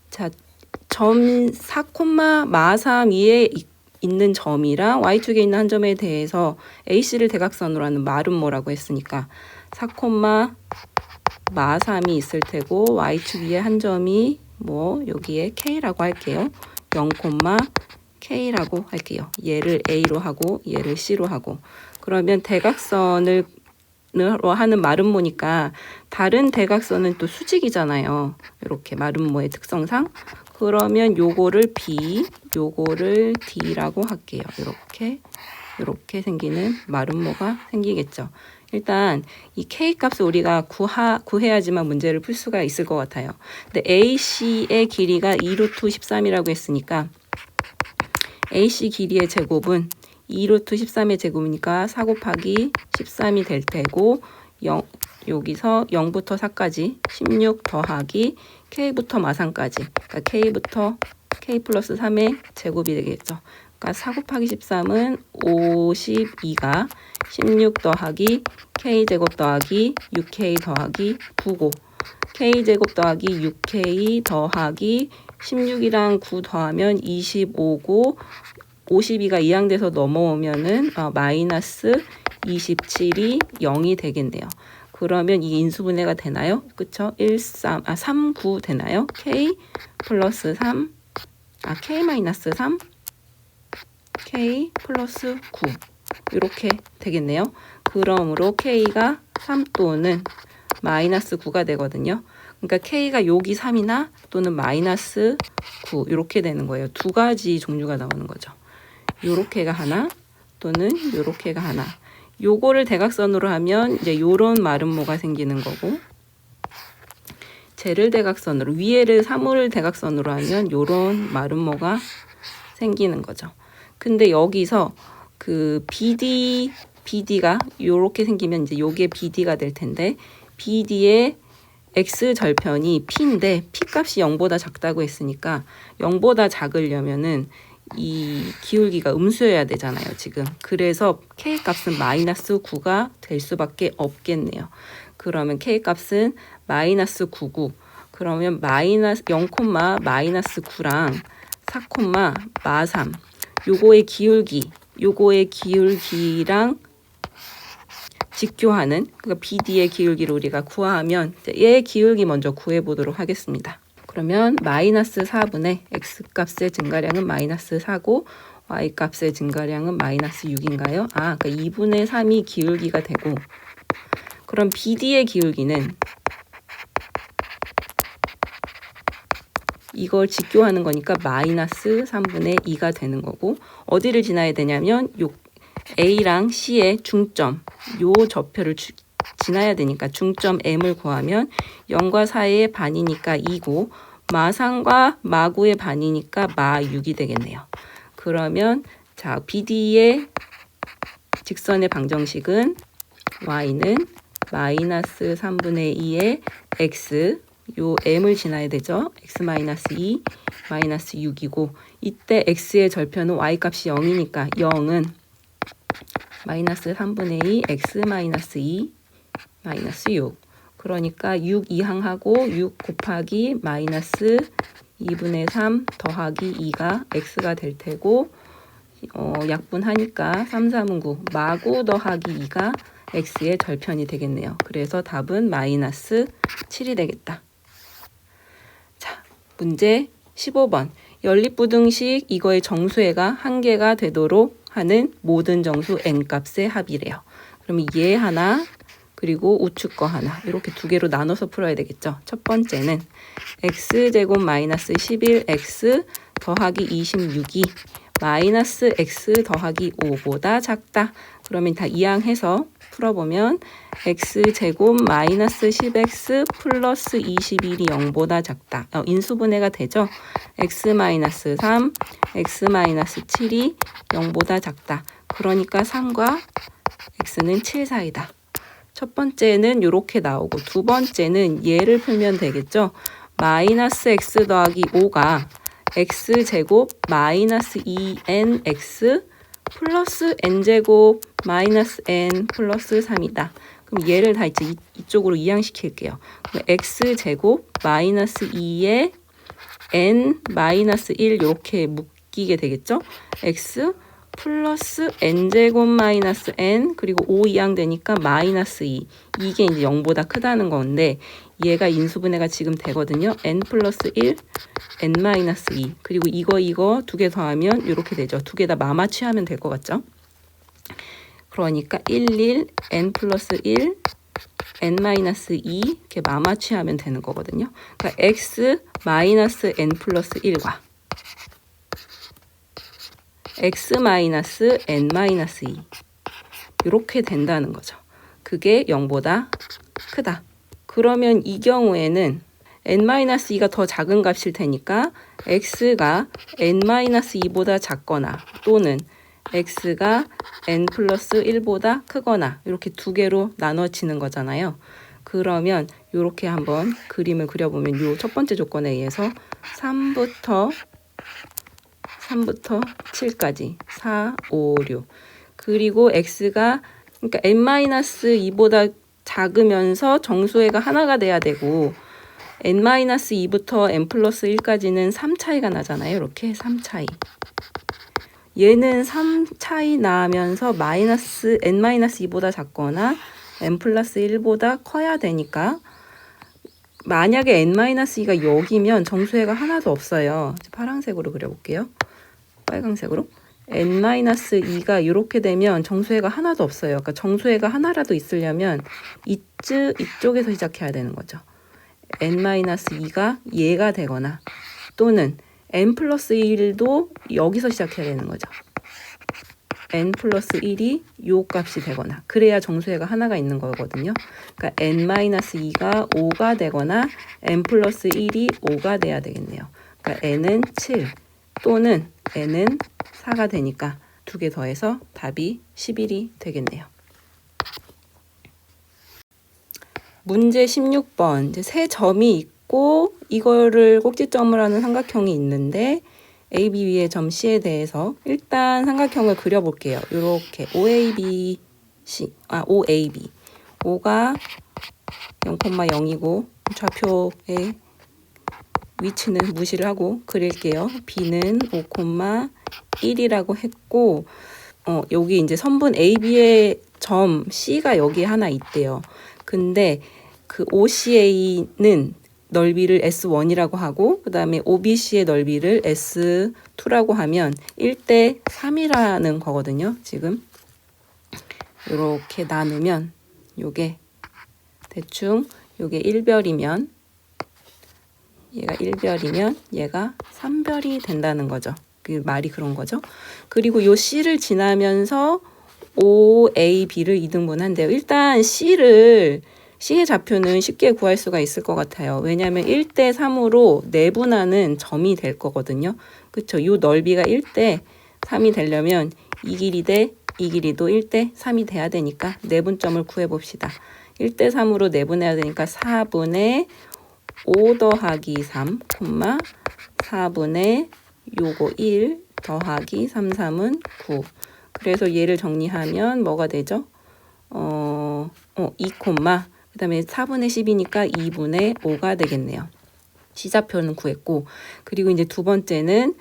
자, 점 4,43 위에 있는 점이랑 y축에 있는 한 점에 대해서 AC를 대각선으로 하는 말은 뭐라고 했으니까 4,43이 있을 테고 y축 위에 한 점이 뭐 여기에 K라고 할게요. 0,K라고 할게요. 얘를 A로 하고 얘를 C로 하고 그러면 대각선을 하는 마름모니까 다른 대각선은 또 수직이잖아요. 이렇게 마름모의 특성상 그러면 요거를 B, 요거를 D라고 할게요. 이렇게 생기는 마름모가 생기겠죠. 일단 이 K 값을 우리가 구해야지만 문제를 풀 수가 있을 것 같아요. 근데 AC의 길이가 2루트 13이라고 했으니까 AC 길이의 제곱은 2루트 13의 제곱이니까 4 곱하기 13이 될 테고 여기서 0부터 4까지 16 더하기 K부터 마상까지 그러니까 K 플러스 3의 제곱이 되겠죠. 그러니까 4 곱하기 13은 52가 16 더하기 K제곱 더하기 6K 더하기 9고 K제곱 더하기 6K 더하기 16이랑 9 더하면 25고 52가 이항돼서 넘어오면은 마이너스 27이 0이 되겠네요. 그러면 이 인수분해가 되나요? 그쵸? 3, 9 되나요? K 플러스 3, K 마이너스 3, K 플러스 9 이렇게 되겠네요. 그러므로 K가 3 또는 마이너스 9가 되거든요. 그러니까 K가 여기 3이나 또는 마이너스 9 이렇게 되는 거예요. 두 가지 종류가 나오는 거죠. 요렇게가 하나 또는 요렇게가 하나. 요거를 대각선으로 하면 이제 요런 마름모가 생기는 거고 쟤를 대각선으로 위에를 3을 대각선으로 하면 요런 마름모가 생기는 거죠. 근데 여기서 그 BD가 요렇게 생기면 이제 요게 BD가 될 텐데 BD의 X 절편이 P인데 P 값이 0보다 작다고 했으니까 0보다 작으려면은 이 기울기가 음수여야 되잖아요, 지금. 그래서 K 값은 마이너스 9가 될 수밖에 없겠네요. 그러면 K 값은 마이너스 9고, 그러면 마이너스 0, 마이너스 9랑 4, 마 3. 요거의 기울기랑 직교하는, 그러니까 BD의 기울기를 우리가 구하면 얘의 기울기 먼저 구해보도록 하겠습니다. 그러면 마이너스 4분의 X값의 증가량은 마이너스 4고 Y값의 증가량은 마이너스 6인가요? 그러니까 2분의 3이 기울기가 되고 그럼 BD의 기울기는 이걸 직교하는 거니까 마이너스 3분의 2가 되는 거고 어디를 지나야 되냐면 요 A랑 C의 중점 요 좌표를 지나야 되니까 중점 M을 구하면 0과 4의 반이니까 2고 마3과 마9의 반이니까 마6이 되겠네요. 그러면 자 BD의 직선의 방정식은 Y는 마이너스 3분의 2의 X 요 M을 지나야 되죠. X 마이너스 2 마이너스 6이고 이때 X의 절편은 Y값이 0이니까 0은 마이너스 3분의 2 X 마이너스 2 마이너스 6 그러니까 6 이항하고 6 곱하기 마이너스 2분의 3 더하기 2가 x가 될 테고 약분하니까 3, 3은 9 마구 더하기 2가 x의 절편이 되겠네요. 그래서 답은 마이너스 7이 되겠다. 자, 문제 15번. 연립부등식 이거의 정수해가 한 개가 되도록 하는 모든 정수 n값의 합이래요. 그러면 얘 하나 그리고 우측 거 하나 이렇게 두 개로 나눠서 풀어야 되겠죠. 첫 번째는 x제곱 마이너스 11x 더하기 26이 마이너스 x 더하기 5보다 작다. 그러면 다 이항해서 풀어보면 x제곱 마이너스 10x 플러스 21이 0보다 작다. 인수분해가 되죠. x 마이너스 3, x 마이너스 7이 0보다 작다. 그러니까 3과 x는 7 사이다. 첫 번째는 이렇게 나오고 두 번째는 얘를 풀면 되겠죠. 마이너스 x 더하기 5가 x제곱 마이너스 2nx 플러스 n제곱 마이너스 n 플러스 3이다. 그럼 얘를 다 이제 이쪽으로 이항시킬게요. x제곱 마이너스 2에 n 마이너스 1 이렇게 묶이게 되겠죠. x 플러스 n제곱 마이너스 n 그리고 5 이항되니까 마이너스 2 이게 이제 0보다 크다는 건데 얘가 인수분해가 지금 되거든요. n 플러스 1 n 마이너스 2 그리고 이거 두 개 더하면 이렇게 되죠. 두 개 다 마마취하면 될 것 같죠. 그러니까 1 n 플러스 1 n 마이너스 2 이렇게 마마취하면 되는 거거든요. 그러니까 x 마이너스 n 플러스 1과 x 마이너스 n 마이너스 2 이렇게 된다는 거죠. 그게 0보다 크다. 그러면 이 경우에는 n-2가 더 작은 값일 테니까 x가 n-2보다 작거나 또는 x가 n 플러스 1보다 크거나 이렇게 두 개로 나눠지는 거잖아요. 그러면 이렇게 한번 그림을 그려보면 이 첫 번째 조건에 의해서 3부터 7까지 4, 5, 6 그리고 x가 그러니까 n-2보다 작으면서 정수해가 하나가 돼야 되고 n-2부터 n 플러스 1까지는 3 차이가 나잖아요. 이렇게 3 차이. 얘는 3 차이 나면서 마이너스 n-2보다 작거나 n 플러스 1보다 커야 되니까 만약에 n-2가 여기면 정수해가 하나도 없어요. 파란색으로 그려볼게요. 빨강색으로. n-2가 이렇게 되면 정수해가 하나도 없어요. 그러니까 정수해가 하나라도 있으려면 이쪽에서 시작해야 되는 거죠. n-2가 얘가 되거나 또는 n 플러스 1도 여기서 시작해야 되는 거죠. n 플러스 1이 요 값이 되거나 그래야 정수해가 하나가 있는 거거든요. 그러니까 n-2가 5가 되거나 n 플러스 1이 5가 돼야 되겠네요. 그러니까 n은 7 또는 n은 4가 되니까 두 개 더해서 답이 11이 되겠네요. 문제 16번 이제 세 점이 있고 이거를 꼭지점을 하는 삼각형이 있는데 AB 위에 점 C에 대해서 일단 삼각형을 그려볼게요. 이렇게 OAB, OAB. O가 0,0이고 좌표의 위치는 무시를 하고 그릴게요. B는 5,1이라고 했고 여기 이제 선분 AB의 점 C가 여기 하나 있대요. 근데 그 OCA는 넓이를 S1이라고 하고 그 다음에 OBC의 넓이를 S2라고 하면 1대 3이라는 거거든요. 지금 이렇게 나누면 요게 대충 요게 1별이면 얘가 1별이면 얘가 3별이 된다는 거죠. 그 말이 그런 거죠. 그리고 요 C를 지나면서 OAB를 이등분한대요. 일단 C의 좌표는 쉽게 구할 수가 있을 것 같아요. 왜냐하면 1대 3으로 내분하는 점이 될 거거든요. 그쵸? 요 넓이가 1대 3이 되려면 이 길이 대 이 길이도 1대 3이 돼야 되니까 내분점을 구해봅시다. 1대 3으로 내분해야 되니까 4분의 5 더하기 3, 4분의 요거 1 더하기 3, 3은 9. 그래서 얘를 정리하면 뭐가 되죠? 2, 그 다음에 4분의 10이니까 2분의 5가 되겠네요. C좌표는 구했고, 그리고 이제 두 번째는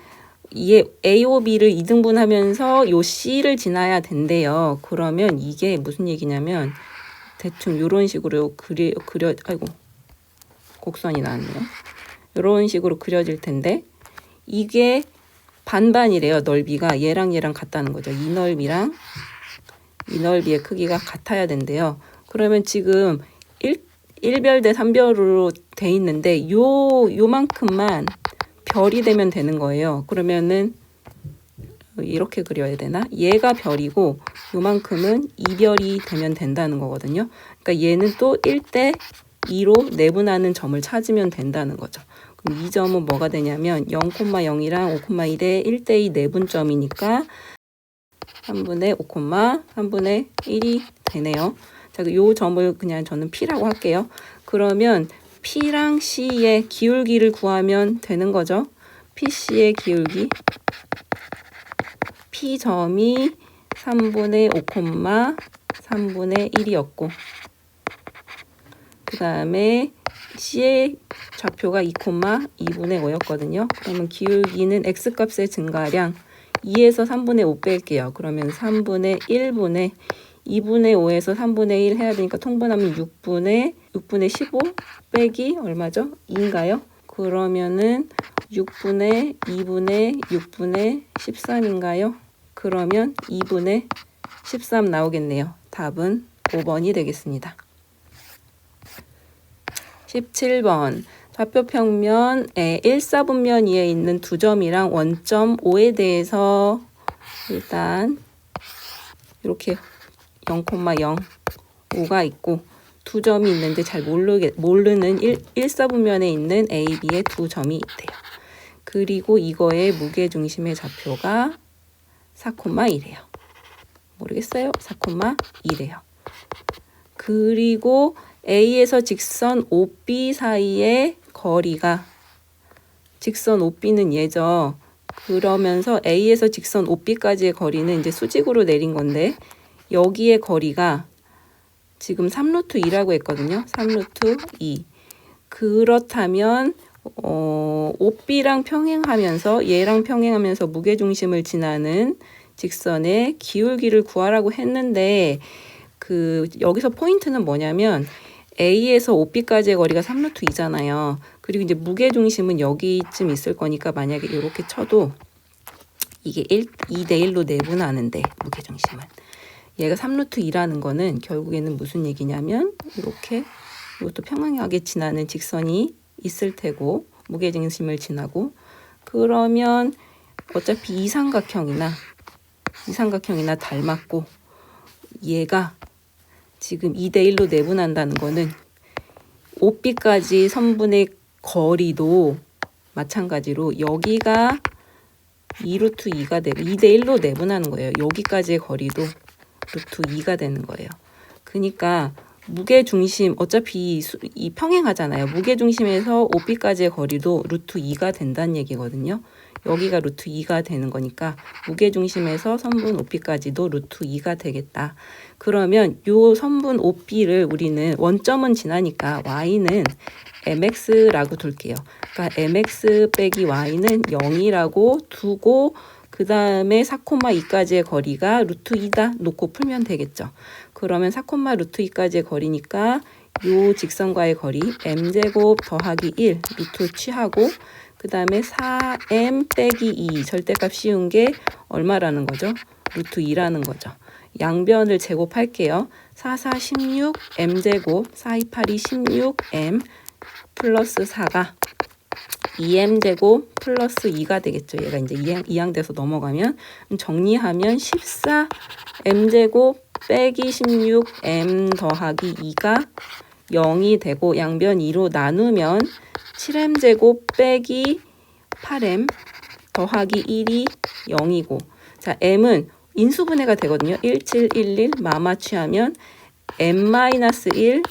이게 A, B를 2등분하면서 요 C를 지나야 된대요. 그러면 이게 무슨 얘기냐면 대충 이런 식으로 아이고 곡선이 나왔네요. 이런 식으로 그려질 텐데 이게 반반이래요. 넓이가 얘랑 같다는 거죠. 이 넓이랑 이 넓이의 크기가 같아야 된대요. 그러면 지금 1별 대 3별로 돼 있는데 요만큼만 별이 되면 되는 거예요. 그러면은 이렇게 그려야 되나? 얘가 별이고 요만큼은 2별이 되면 된다는 거거든요. 그러니까 얘는 또 1대 2로 내분하는 점을 찾으면 된다는 거죠. 그럼 이 점은 뭐가 되냐면 0,0이랑 5,1의 1대2 내분점이니까 3분의 5, 3분의 1이 되네요. 자, 요 점을 그냥 저는 P라고 할게요. 그러면 P랑 C의 기울기를 구하면 되는 거죠. PC의 기울기. P점이 3분의 5, 3분의 1이었고 그 다음에 C의 좌표가 2,2분의 5였거든요. 그러면 기울기는 X값의 증가량 2에서 3분의 5 뺄게요. 그러면 3분의 1분의 2분의 5에서 3분의 1 해야 되니까 통분하면 6분의 15 빼기 얼마죠? 2인가요? 그러면은 6분의 2분의 6분의 13인가요? 그러면 2분의 13 나오겠네요. 답은 5번이 되겠습니다. 17번 좌표평면의 1,4분면 위에 있는 두 점이랑 원점 O에 대해서 일단 이렇게 0,05가 있고 두 점이 있는데 잘 모르는 1,4분면에 있는 A, B의 두 점이 있대요. 그리고 이거의 무게중심의 좌표가 4,1이래요. 모르겠어요. 4,2래요. 그리고 A에서 직선 OB 사이의 거리가 직선 OB는 얘죠. 그러면서 A에서 직선 OB까지의 거리는 이제 수직으로 내린 건데 여기의 거리가 지금 3루트 2라고 했거든요. 3루트 2. 그렇다면 OB랑 평행하면서 얘랑 평행하면서 무게중심을 지나는 직선의 기울기를 구하라고 했는데 여기서 포인트는 뭐냐면 A에서 OB까지의 거리가 3루트 2잖아요. 그리고 이제 무게중심은 여기쯤 있을 거니까 만약에 이렇게 쳐도 이게 2대 1로 내분하는데 무게중심은 얘가 3루트 2라는 거는 결국에는 무슨 얘기냐면 이렇게 이것도 평행하게 지나는 직선이 있을 테고 무게중심을 지나고 그러면 어차피 이삼각형이나 닮았고 얘가 지금 2대 1로 내분한다는 거는 OB까지 선분의 거리도 마찬가지로 여기가 2루트 2가 되고 2대 1로 내분하는 거예요. 여기까지의 거리도 루트 2가 되는 거예요. 그러니까 무게중심 어차피 이 평행하잖아요. 무게중심에서 OB까지의 거리도 루트 2가 된다는 얘기거든요. 여기가 루트 2가 되는 거니까 무게중심에서 선분 OB까지도 루트 2가 되겠다. 그러면 요 선분 OB를 우리는 원점은 지나니까 y는 mx라고 둘게요. 그러니까 mx 빼기 y는 0이라고 두고 그 다음에 4,2까지의 거리가 루트 2다 놓고 풀면 되겠죠. 그러면 4, 루트 2까지의 거리니까 요 직선과의 거리 m제곱 더하기 1 루트 취하고 그 다음에 4m 빼기 2 절대값 씌운 게 얼마라는 거죠? 루트 2라는 거죠. 양변을 제곱할게요. 4, 16 m제곱 4, 2, 8이 16m 플러스 4가 2m제곱 플러스 2가 되겠죠. 얘가 이제 이항돼서 넘어가면 정리하면 14m제곱 빼기 16m 더하기 2가 0이 되고 양변 2로 나누면 7m제곱 빼기 8m 더하기 1이 0이고 자 m은 인수분해가 되거든요. 1711 마마 취하면 m-1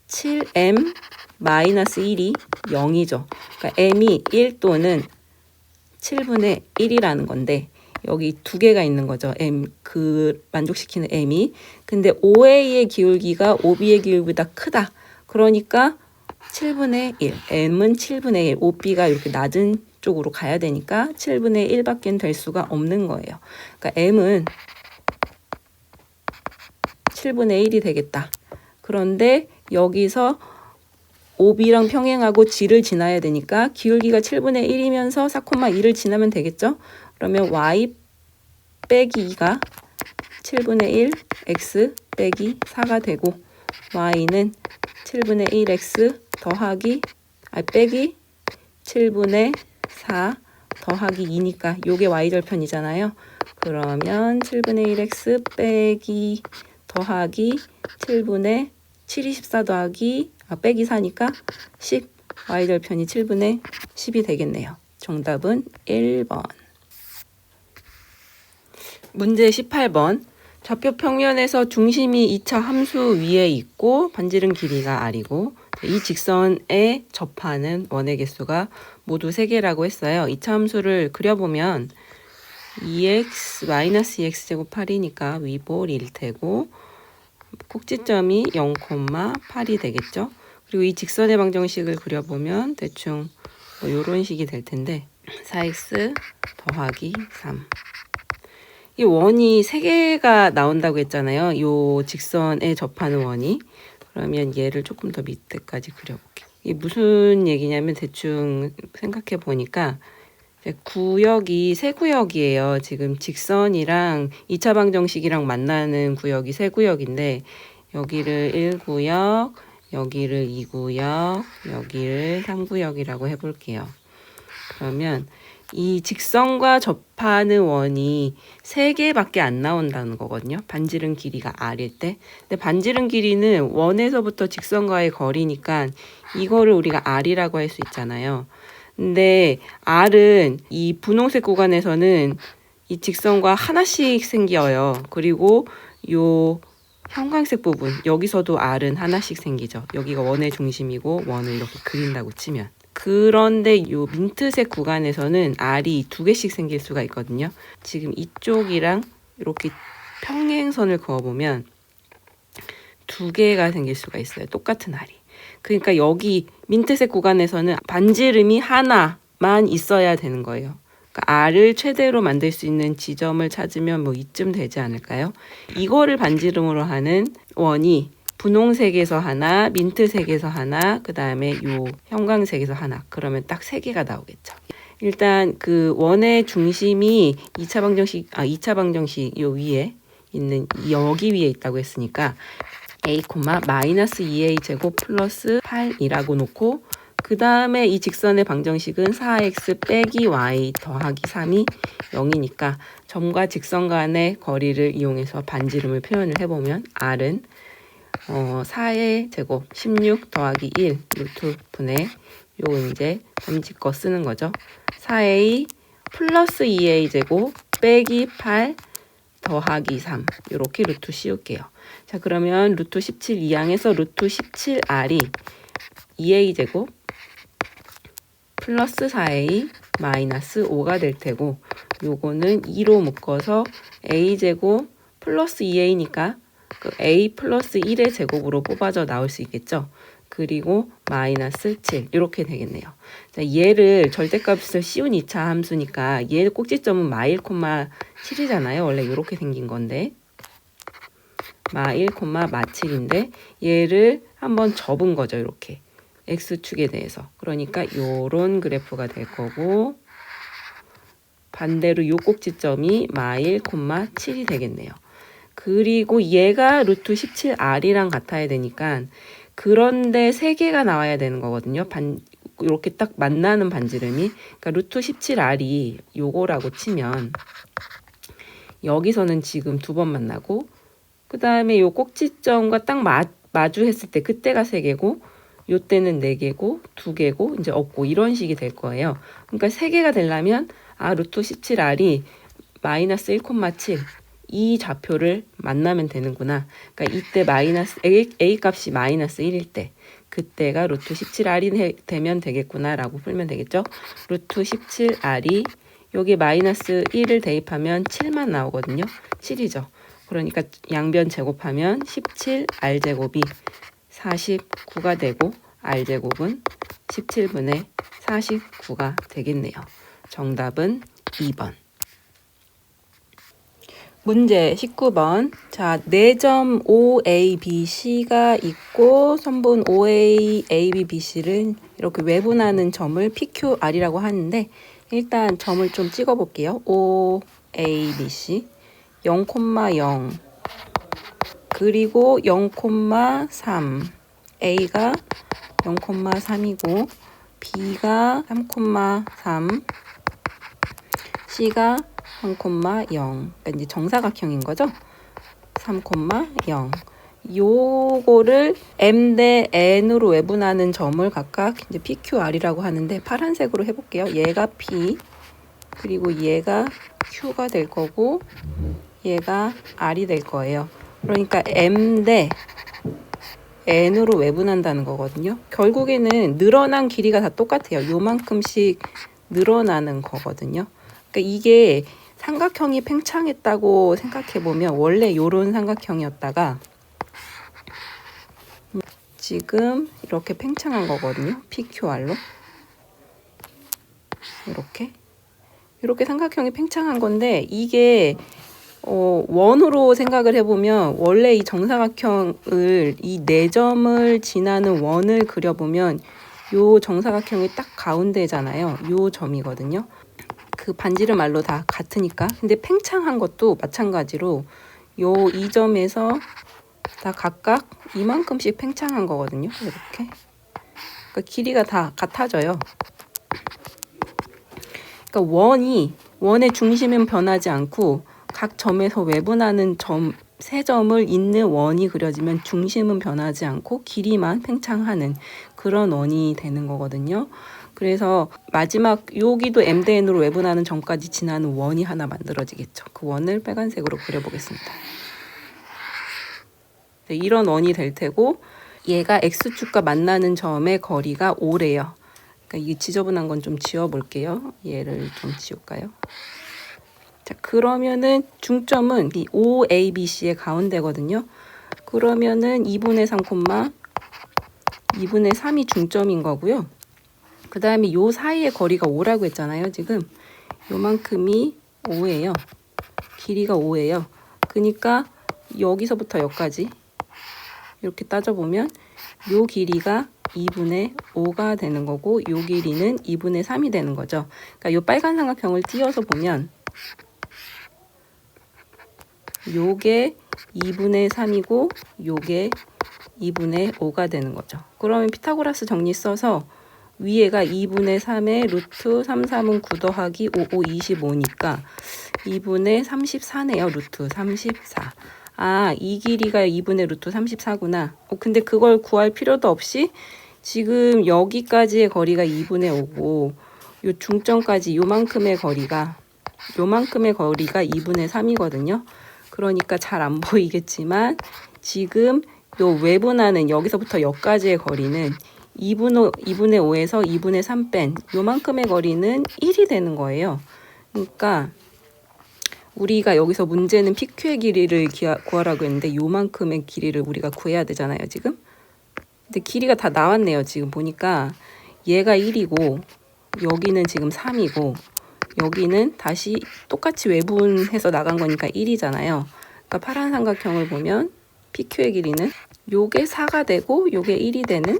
7m 마이너스 1이 0이죠. 그러니까 m이 1 또는 7분의 1이라는 건데 여기 두 개가 있는 거죠. 그 만족시키는 m이. 근데 OA의 기울기가 OB의 기울기보다 크다. 그러니까 7분의 1. m은 7분의 1. OB가 이렇게 낮은 쪽으로 가야 되니까 7분의 1밖에 될 수가 없는 거예요. 그러니까 m은 7분의 1이 되겠다. 그런데 여기서 OB랑 평행하고 G를 지나야 되니까 기울기가 7분의 1이면서 4,2를 지나면 되겠죠? 그러면 Y 빼기 2가 7분의 1 X 빼기 4가 되고 Y는 7분의 1 X 더하기 빼기 7분의 4 더하기 2니까 요게 Y절편이잖아요. 그러면 7분의 1 X 빼기 더하기 7분의 7이 14 더하기 빼기 4니까 10. Y절편이 7분의 10이 되겠네요. 정답은 1번. 문제 18번. 좌표 평면에서 중심이 2차 함수 위에 있고 반지름 길이가 r이고 이 직선에 접하는 원의 개수가 모두 3개라고 했어요. 2차 함수를 그려보면 2x 마이너스 2x제곱 8이니까 위볼일 테고 꼭지점이 0,8이 되겠죠. 그리고 이 직선의 방정식을 그려보면 대충 이런 식이 될 텐데 4x 더하기 3. 이 원이 3개가 나온다고 했잖아요. 이 직선에 접하는 원이. 그러면 얘를 조금 더 밑에까지 그려볼게요. 이게 무슨 얘기냐면 대충 생각해 보니까 구역이 세 구역이에요. 지금 직선이랑 2차 방정식이랑 만나는 구역이 세 구역인데 여기를 1구역, 여기를 2구역, 여기를 3구역이라고 해볼게요. 그러면 이 직선과 접하는 원이 3개밖에 안 나온다는 거거든요. 반지름 길이가 r일 때. 근데 반지름 길이는 원에서부터 직선과의 거리니까 이거를 우리가 r이라고 할 수 있잖아요. 근데 r은 이 분홍색 구간에서는 이 직선과 하나씩 생겨요. 그리고 요 형광색 부분 여기서도 r은 하나씩 생기죠. 여기가 원의 중심이고 원을 이렇게 그린다고 치면. 그런데 요 민트색 구간에서는 r이 2개씩 생길 수가 있거든요. 지금 이쪽이랑 이렇게 평행선을 그어보면 2개가 생길 수가 있어요. 똑같은 r이. 그러니까 여기 민트색 구간에서는 반지름이 하나만 있어야 되는 거예요. 그러니까 r을 최대로 만들 수 있는 지점을 찾으면 뭐 이쯤 되지 않을까요? 이거를 반지름으로 하는 원이 분홍색에서 하나, 민트색에서 하나, 그 다음에 요 형광색에서 하나. 그러면 딱 3개가 나오겠죠. 일단 그 원의 중심이 2차 방정식 요 위에 있는 여기 위에 있다고 했으니까 a, 마이너스 2a 제곱 플러스 8이라고 놓고 그 다음에 이 직선의 방정식은 4x 빼기 y 더하기 3이 0이니까 점과 직선 간의 거리를 이용해서 반지름을 표현을 해보면 r은 4의 제곱 16 더하기 1 루트 분의 요 이제 점집거 쓰는 거죠. 4a 플러스 2a 제곱 빼기 8 더하기 3 이렇게 루트 씌울게요. 자 그러면 루트 17 이항에서 루트 17r이 2a 제곱 플러스 4a 마이너스 5가 될 테고 요거는 2로 묶어서 a 제곱 플러스 2a니까 그 a 플러스 1의 제곱으로 뽑아져 나올 수 있겠죠. 그리고 마이너스 7 이렇게 되겠네요. 자, 얘를 절대값을 씌운 2차 함수니까 얘 꼭지점은 마1, 7이잖아요. 원래 이렇게 생긴 건데 마1, 마7인데 얘를 한번 접은 거죠. 이렇게 x축에 대해서. 그러니까 요런 그래프가 될 거고 반대로 요 꼭지점이 마1, 7이 되겠네요. 그리고 얘가 루트 17r이랑 같아야 되니까 그런데 3개가 나와야 되는 거거든요. 이렇게 딱 만나는 반지름이. 그러니까 루트 17r이 요거라고 치면 여기서는 지금 2번 만나고 그 다음에 요 꼭지점과 딱 마주했을 때 그때가 3개고 요때는 4개고 2개고 이제 없고 이런 식이 될 거예요. 그러니까 3개가 되려면 루트 17r이 마이너스 1,7 이 좌표를 만나면 되는구나. 그러니까 이때 마이너스 a 값이 마이너스 1일 때 그때가 루트 17r이 되면 되겠구나 라고 풀면 되겠죠. 루트 17r이 여기 마이너스 1을 대입하면 7만 나오거든요. 7이죠. 그러니까 양변 제곱하면 17 r제곱이 49가 되고 r제곱은 17분의 49가 되겠네요. 정답은 2번. 문제 19번. 자, 4점 OABC가 있고 선분 OA, AB, BC를 이렇게 외분하는 점을 PQR이라고 하는데 일단 점을 좀 찍어 볼게요. OABC 0,0 그리고 0,3 A가 0,3이고 B가 3,3 C가 3,0 그러니까 이제 정사각형인 거죠. 3,0 요거를 M 대 N으로 외분하는 점을 각각 이제 PQR이라고 하는데 파란색으로 해볼게요. 얘가 P 그리고 얘가 Q가 될 거고 얘가 R이 될 거예요. 그러니까 M 대 N으로 외분한다는 거거든요. 결국에는 늘어난 길이가 다 똑같아요. 요만큼씩 늘어나는 거거든요. 그러니까 이게 삼각형이 팽창했다고 생각해보면 원래 요런 삼각형이었다가 지금 이렇게 팽창한 거거든요. PQR로. 이렇게 삼각형이 팽창한 건데 이게 원으로 생각을 해보면 원래 이 정사각형을 이 4점을 지나는 원을 그려보면 요 정사각형이 딱 가운데잖아요. 요 점이거든요. 그 반지름 말로 다 같으니까. 근데 팽창한 것도 마찬가지로 요 2점에서 다 각각 이만큼씩 팽창한 거거든요. 이렇게. 그러니까 길이가 다 같아져요. 그러니까 원의 중심은 변하지 않고 각 점에서 외분하는 점, 세 점을 잇는 원이 그려지면 중심은 변하지 않고 길이만 팽창하는 그런 원이 되는 거거든요. 그래서 마지막 여기도 M 대 N으로 외분하는 점까지 지나는 원이 하나 만들어지겠죠. 그 원을 빨간색으로 그려보겠습니다. 네, 이런 원이 될 테고 얘가 X축과 만나는 점의 거리가 5래요. 그러니까 이게 지저분한 건 좀 지워볼게요. 얘를 좀 지울까요? 자, 그러면은 중점은 이 OABC의 가운데거든요. 그러면은 2분의 3, 2분의 3이 중점인 거고요. 그 다음에 요 사이의 거리가 5라고 했잖아요. 지금 요만큼이 5예요. 길이가 5예요. 그러니까 여기서부터 여기까지 이렇게 따져보면 요 길이가 2분의 5가 되는 거고 요 길이는 2분의 3이 되는 거죠. 그러니까 요 빨간 삼각형을 띄어서 보면 요게 2분의 3이고 요게 2분의 5가 되는 거죠. 그러면 피타고라스 정리 써서 위에가 2분의 3의 루트 3, 3은 9 더하기 5, 5, 25니까 2분의 34네요. 루트 34. 아, 이 길이가 2분의 루트 34구나. 근데 그걸 구할 필요도 없이 지금 여기까지의 거리가 2분의 5고 요 중점까지 요만큼의 거리가 2분의 3이거든요. 그러니까 잘 안 보이겠지만 지금 요 외분하는 여기서부터 여기까지의 거리는 2분의 5에서 2분의 3 뺀 요만큼의 거리는 1이 되는 거예요. 그러니까 우리가 여기서 문제는 PQ의 길이를 구하라고 했는데 요만큼의 길이를 우리가 구해야 되잖아요, 지금. 근데 길이가 다 나왔네요. 지금 보니까 얘가 1이고 여기는 지금 3이고 여기는 다시 똑같이 외분해서 나간 거니까 1이잖아요. 그러니까 파란 삼각형을 보면 PQ의 길이는 요게 4가 되고 요게 1이 되는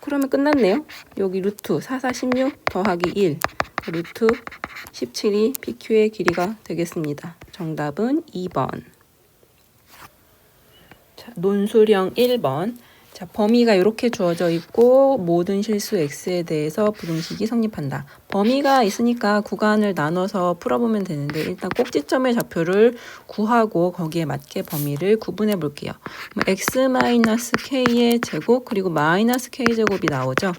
그러면 끝났네요. 여기 루트 4, 4, 16 더하기 1 루트 17이 PQ의 길이가 되겠습니다. 정답은 2번. 자, 논술형 1번. 자, 범위가 이렇게 주어져 있고 모든 실수 x에 대해서 부등식이 성립한다. 범위가 있으니까 구간을 나눠서 풀어보면 되는데 일단 꼭지점의 좌표를 구하고 거기에 맞게 범위를 구분해 볼게요. x-k의 제곱 그리고 마이너스 k제곱이 나오죠.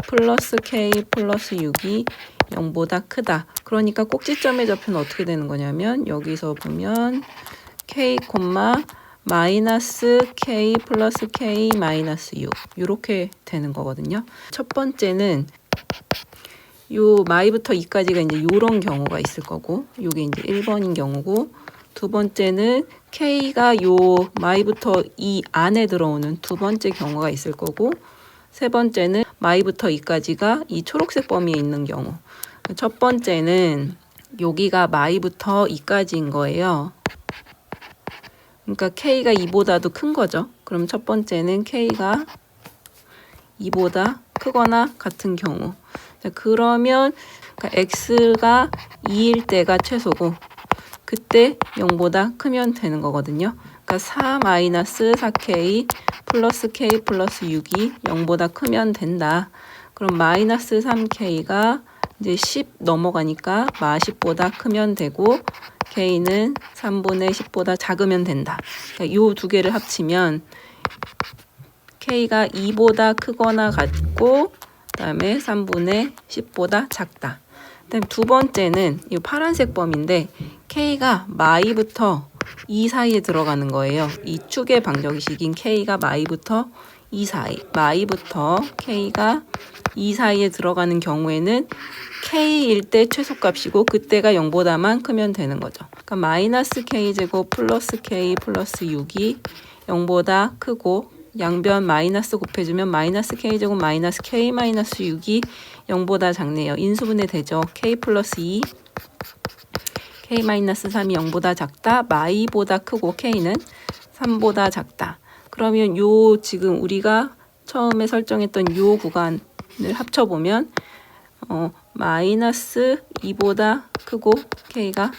플러스 k 플러스 6이 0보다 크다. 그러니까 꼭지점의 좌표는 어떻게 되는 거냐면 여기서 보면 k, 마이너스 k 플러스 k 마이너스 6 이렇게 되는 거거든요. 첫 번째는 요 마이부터 2까지가 이제 요런 경우가 있을 거고, 요게 이제 1번인 경우고, 두 번째는 K가 요 마이부터 2 안에 들어오는 두 번째 경우가 있을 거고, 세 번째는 마이부터 2까지가 이 초록색 범위에 있는 경우. 첫 번째는 여기가 마이부터 2까지인 거예요. 그러니까 K가 2보다도 큰 거죠. 그럼 첫 번째는 K가 2보다 크거나 같은 경우. 자, 그러면 그러니까 X가 2일 때가 최소고, 그때 0보다 크면 되는 거거든요. 그러니까 4-4K 플러스 K 플러스 6이 0보다 크면 된다. 그럼 마이너스 3K가 이제 10 넘어가니까 마10보다 크면 되고, K는 3분의 10보다 작으면 된다. 그러니까 이 두 개를 합치면 K가 2보다 크거나 같고, 그 다음에 3분의 10보다 작다. 그다음 두 번째는 이 파란색 범위인데 K가 마이부터 2 사이에 들어가는 거예요. 이 축의 방정식인 K가 마이부터 2 사이, 마이부터 K가 2 사이에 들어가는 경우에는 K일 때 최소값이고 그때가 0보다만 크면 되는 거죠. 그러니까 마이너스 K제곱 플러스 K 플러스 6이 0보다 크고, 양변 마이너스 곱해주면 마이너스 K제곱 마이너스 K 마이너스 6이 0보다 작네요. 인수분해 되죠. K 플러스 2, K 마이너스 3이 0보다 작다. 마이보다 크고 K는 3보다 작다. 그러면 요 지금 우리가 처음에 설정했던 요 구간을 합쳐보면 마이너스 2보다 크고 K가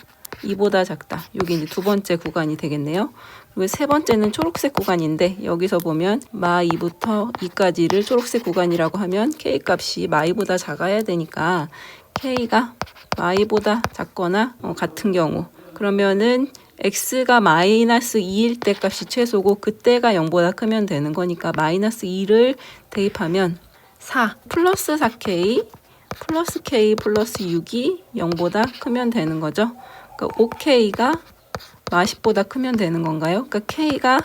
2보다 작다. 여기 이제 두 번째 구간이 되겠네요. 그리고 세 번째는 초록색 구간인데 여기서 보면 마2부터 2까지를 초록색 구간이라고 하면 K 값이 마이보다 작아야 되니까 K가 마이보다 작거나 같은 경우, 그러면은 X가 마이너스 2일 때 값이 최소고 그때가 0보다 크면 되는 거니까 마이너스 2를 대입하면 4 플러스 4K 플러스 K 플러스 6이 0보다 크면 되는 거죠. 그러니까 5K가 마10보다 크면 되는 건가요? 그러니까 K가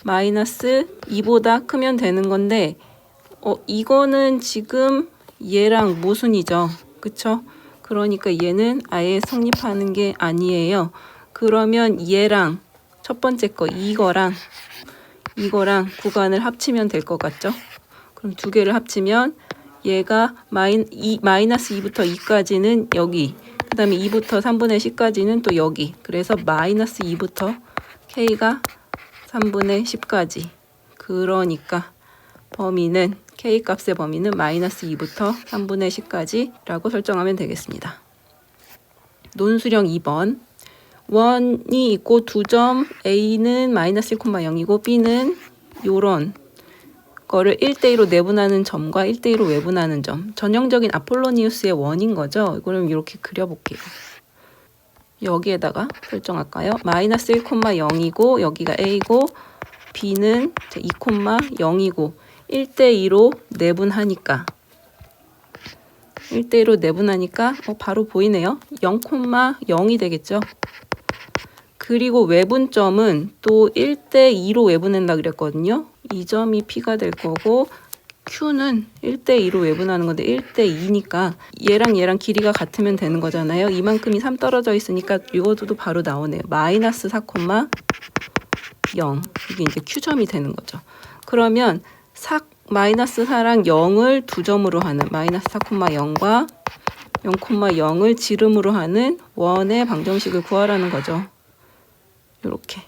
마이너스 2보다 크면 되는 건데 이거는 지금 얘랑 모순이죠. 그쵸? 그러니까 얘는 아예 성립하는 게 아니에요. 그러면 얘랑 첫 번째 거 이거랑 구간을 합치면 될 것 같죠? 그럼 두 개를 합치면 얘가 마이너스 2부터 2까지는 여기, 그 다음에 2부터 3분의 10까지는 또 여기. 그래서 마이너스 2부터 K가 3분의 10까지. 그러니까 범위는 K 값의 범위는 마이너스 2부터 3분의 10까지 라고 설정하면 되겠습니다. 논수령 2번. 원이 있고 두 점 A는 마이너스 1,0이고 B는 요런 거를 1대2로 내분하는 점과 1대2로 외분하는 점. 전형적인 아폴로니우스의 원인 거죠. 이거를 이렇게 그려볼게요. 여기에다가 설정할까요? 마이너스 1,0이고 여기가 A고 B는 2,0이고 1대2로 내분하니까 1대1로 바로 보이네요. 0,0이 되겠죠. 그리고 외분점은 또 1대2로 외분한다 그랬거든요. 이 점이 P가 될 거고 Q는 1대2로 외분하는 건데 1대2니까 얘랑 길이가 같으면 되는 거잖아요. 이만큼이 3 떨어져 있으니까 이것도 바로 나오네요. 마이너스 4,0 이게 이제 Q점이 되는 거죠. 그러면 마이너스 4랑 0을 두 점으로 하는 마이너스 4,0과 0,0을 지름으로 하는 원의 방정식을 구하라는 거죠. 이렇게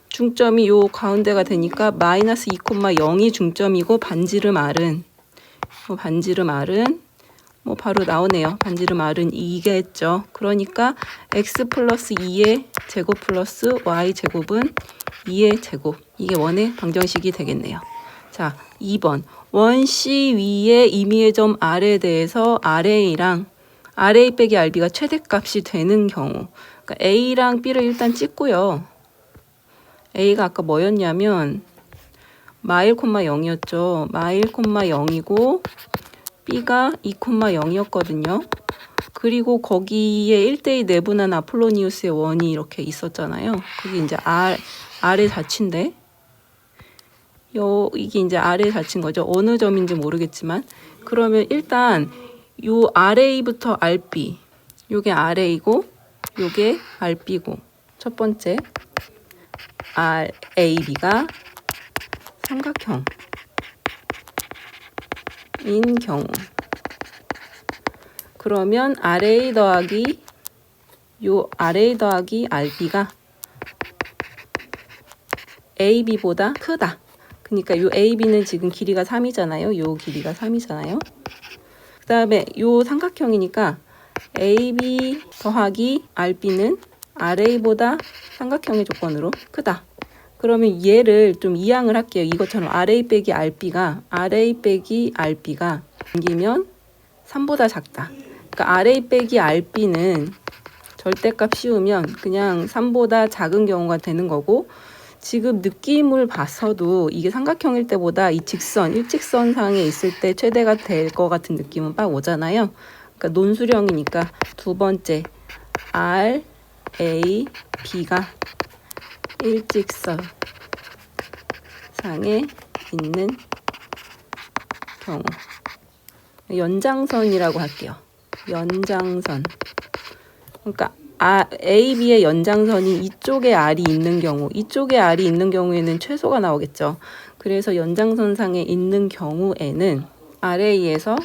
중점이 요 가운데가 되니까 마이너스 2,0이 중점이고 반지름 R은 바로 나오네요. 반지름 R은 2겠죠. 그러니까 x 플러스 2의 제곱 플러스 y 제곱은 2의 제곱. 이게 원의 방정식이 되겠네요. 자, 2번. 원C 위의 임의의 점 R에 대해서 RA랑 RA 빼기 RB가 최대값이 되는 경우. 그러니까 A랑 B를 일단 찍고요. A가 아까 뭐였냐면 마1,0이었죠. 마1,0이고 B가 2,0이었거든요. 그리고 거기에 1대2 내분한 아폴로니우스의 원이 이렇게 있었잖아요. 그게 이제 R의 자취인데 이게 이제 R의 자취인 거죠. 어느 점인지 모르겠지만 그러면 일단 요 RA부터 RB, 요게 RA고 요게 RB고, 첫 번째 RAB가 삼각형인 경우, 그러면 RA 더하기 RB가 AB보다 크다. 그러니까 요 AB는 지금 길이가 3이잖아요. 요 길이가 3이잖아요. 그 다음에 요 삼각형이니까 AB 더하기 RB는 RA보다 삼각형의 조건으로 크다. 그러면 얘를 좀 이항을 할게요. 이것처럼 RA 빼기 RB가 남기면 3보다 작다. 그러니까 RA 빼기 RB는 절대값 씌우면 그냥 3보다 작은 경우가 되는 거고, 지금 느낌을 봐서도 이게 삼각형일 때보다 이 일직선상에 있을 때 최대가 될 것 같은 느낌은 빡 오잖아요. 그러니까 논술형이니까 두 번째 RAB가 일직선상에 있는 경우, 연장선이라고 할게요. 연장선. 그러니까 AB의 연장선이 이쪽에 R이 있는 경우, 이쪽에 R이 있는 경우에는 최소가 나오겠죠. 그래서 연장선상에 있는 경우에는 RA에서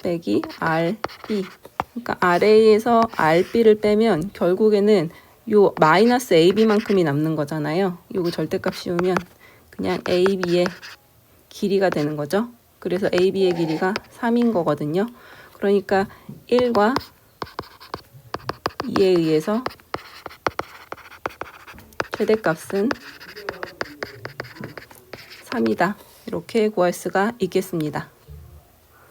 빼기 RB, 그러니까 RA에서 RB를 빼면 결국에는 요 마이너스 AB만큼이 남는 거잖아요. 요거 절대값 씌우면 그냥 AB의 길이가 되는 거죠. 그래서 AB의 길이가 3인 거거든요. 그러니까 1과 2에 의해서 최대값은 3이다. 이렇게 구할 수가 있겠습니다.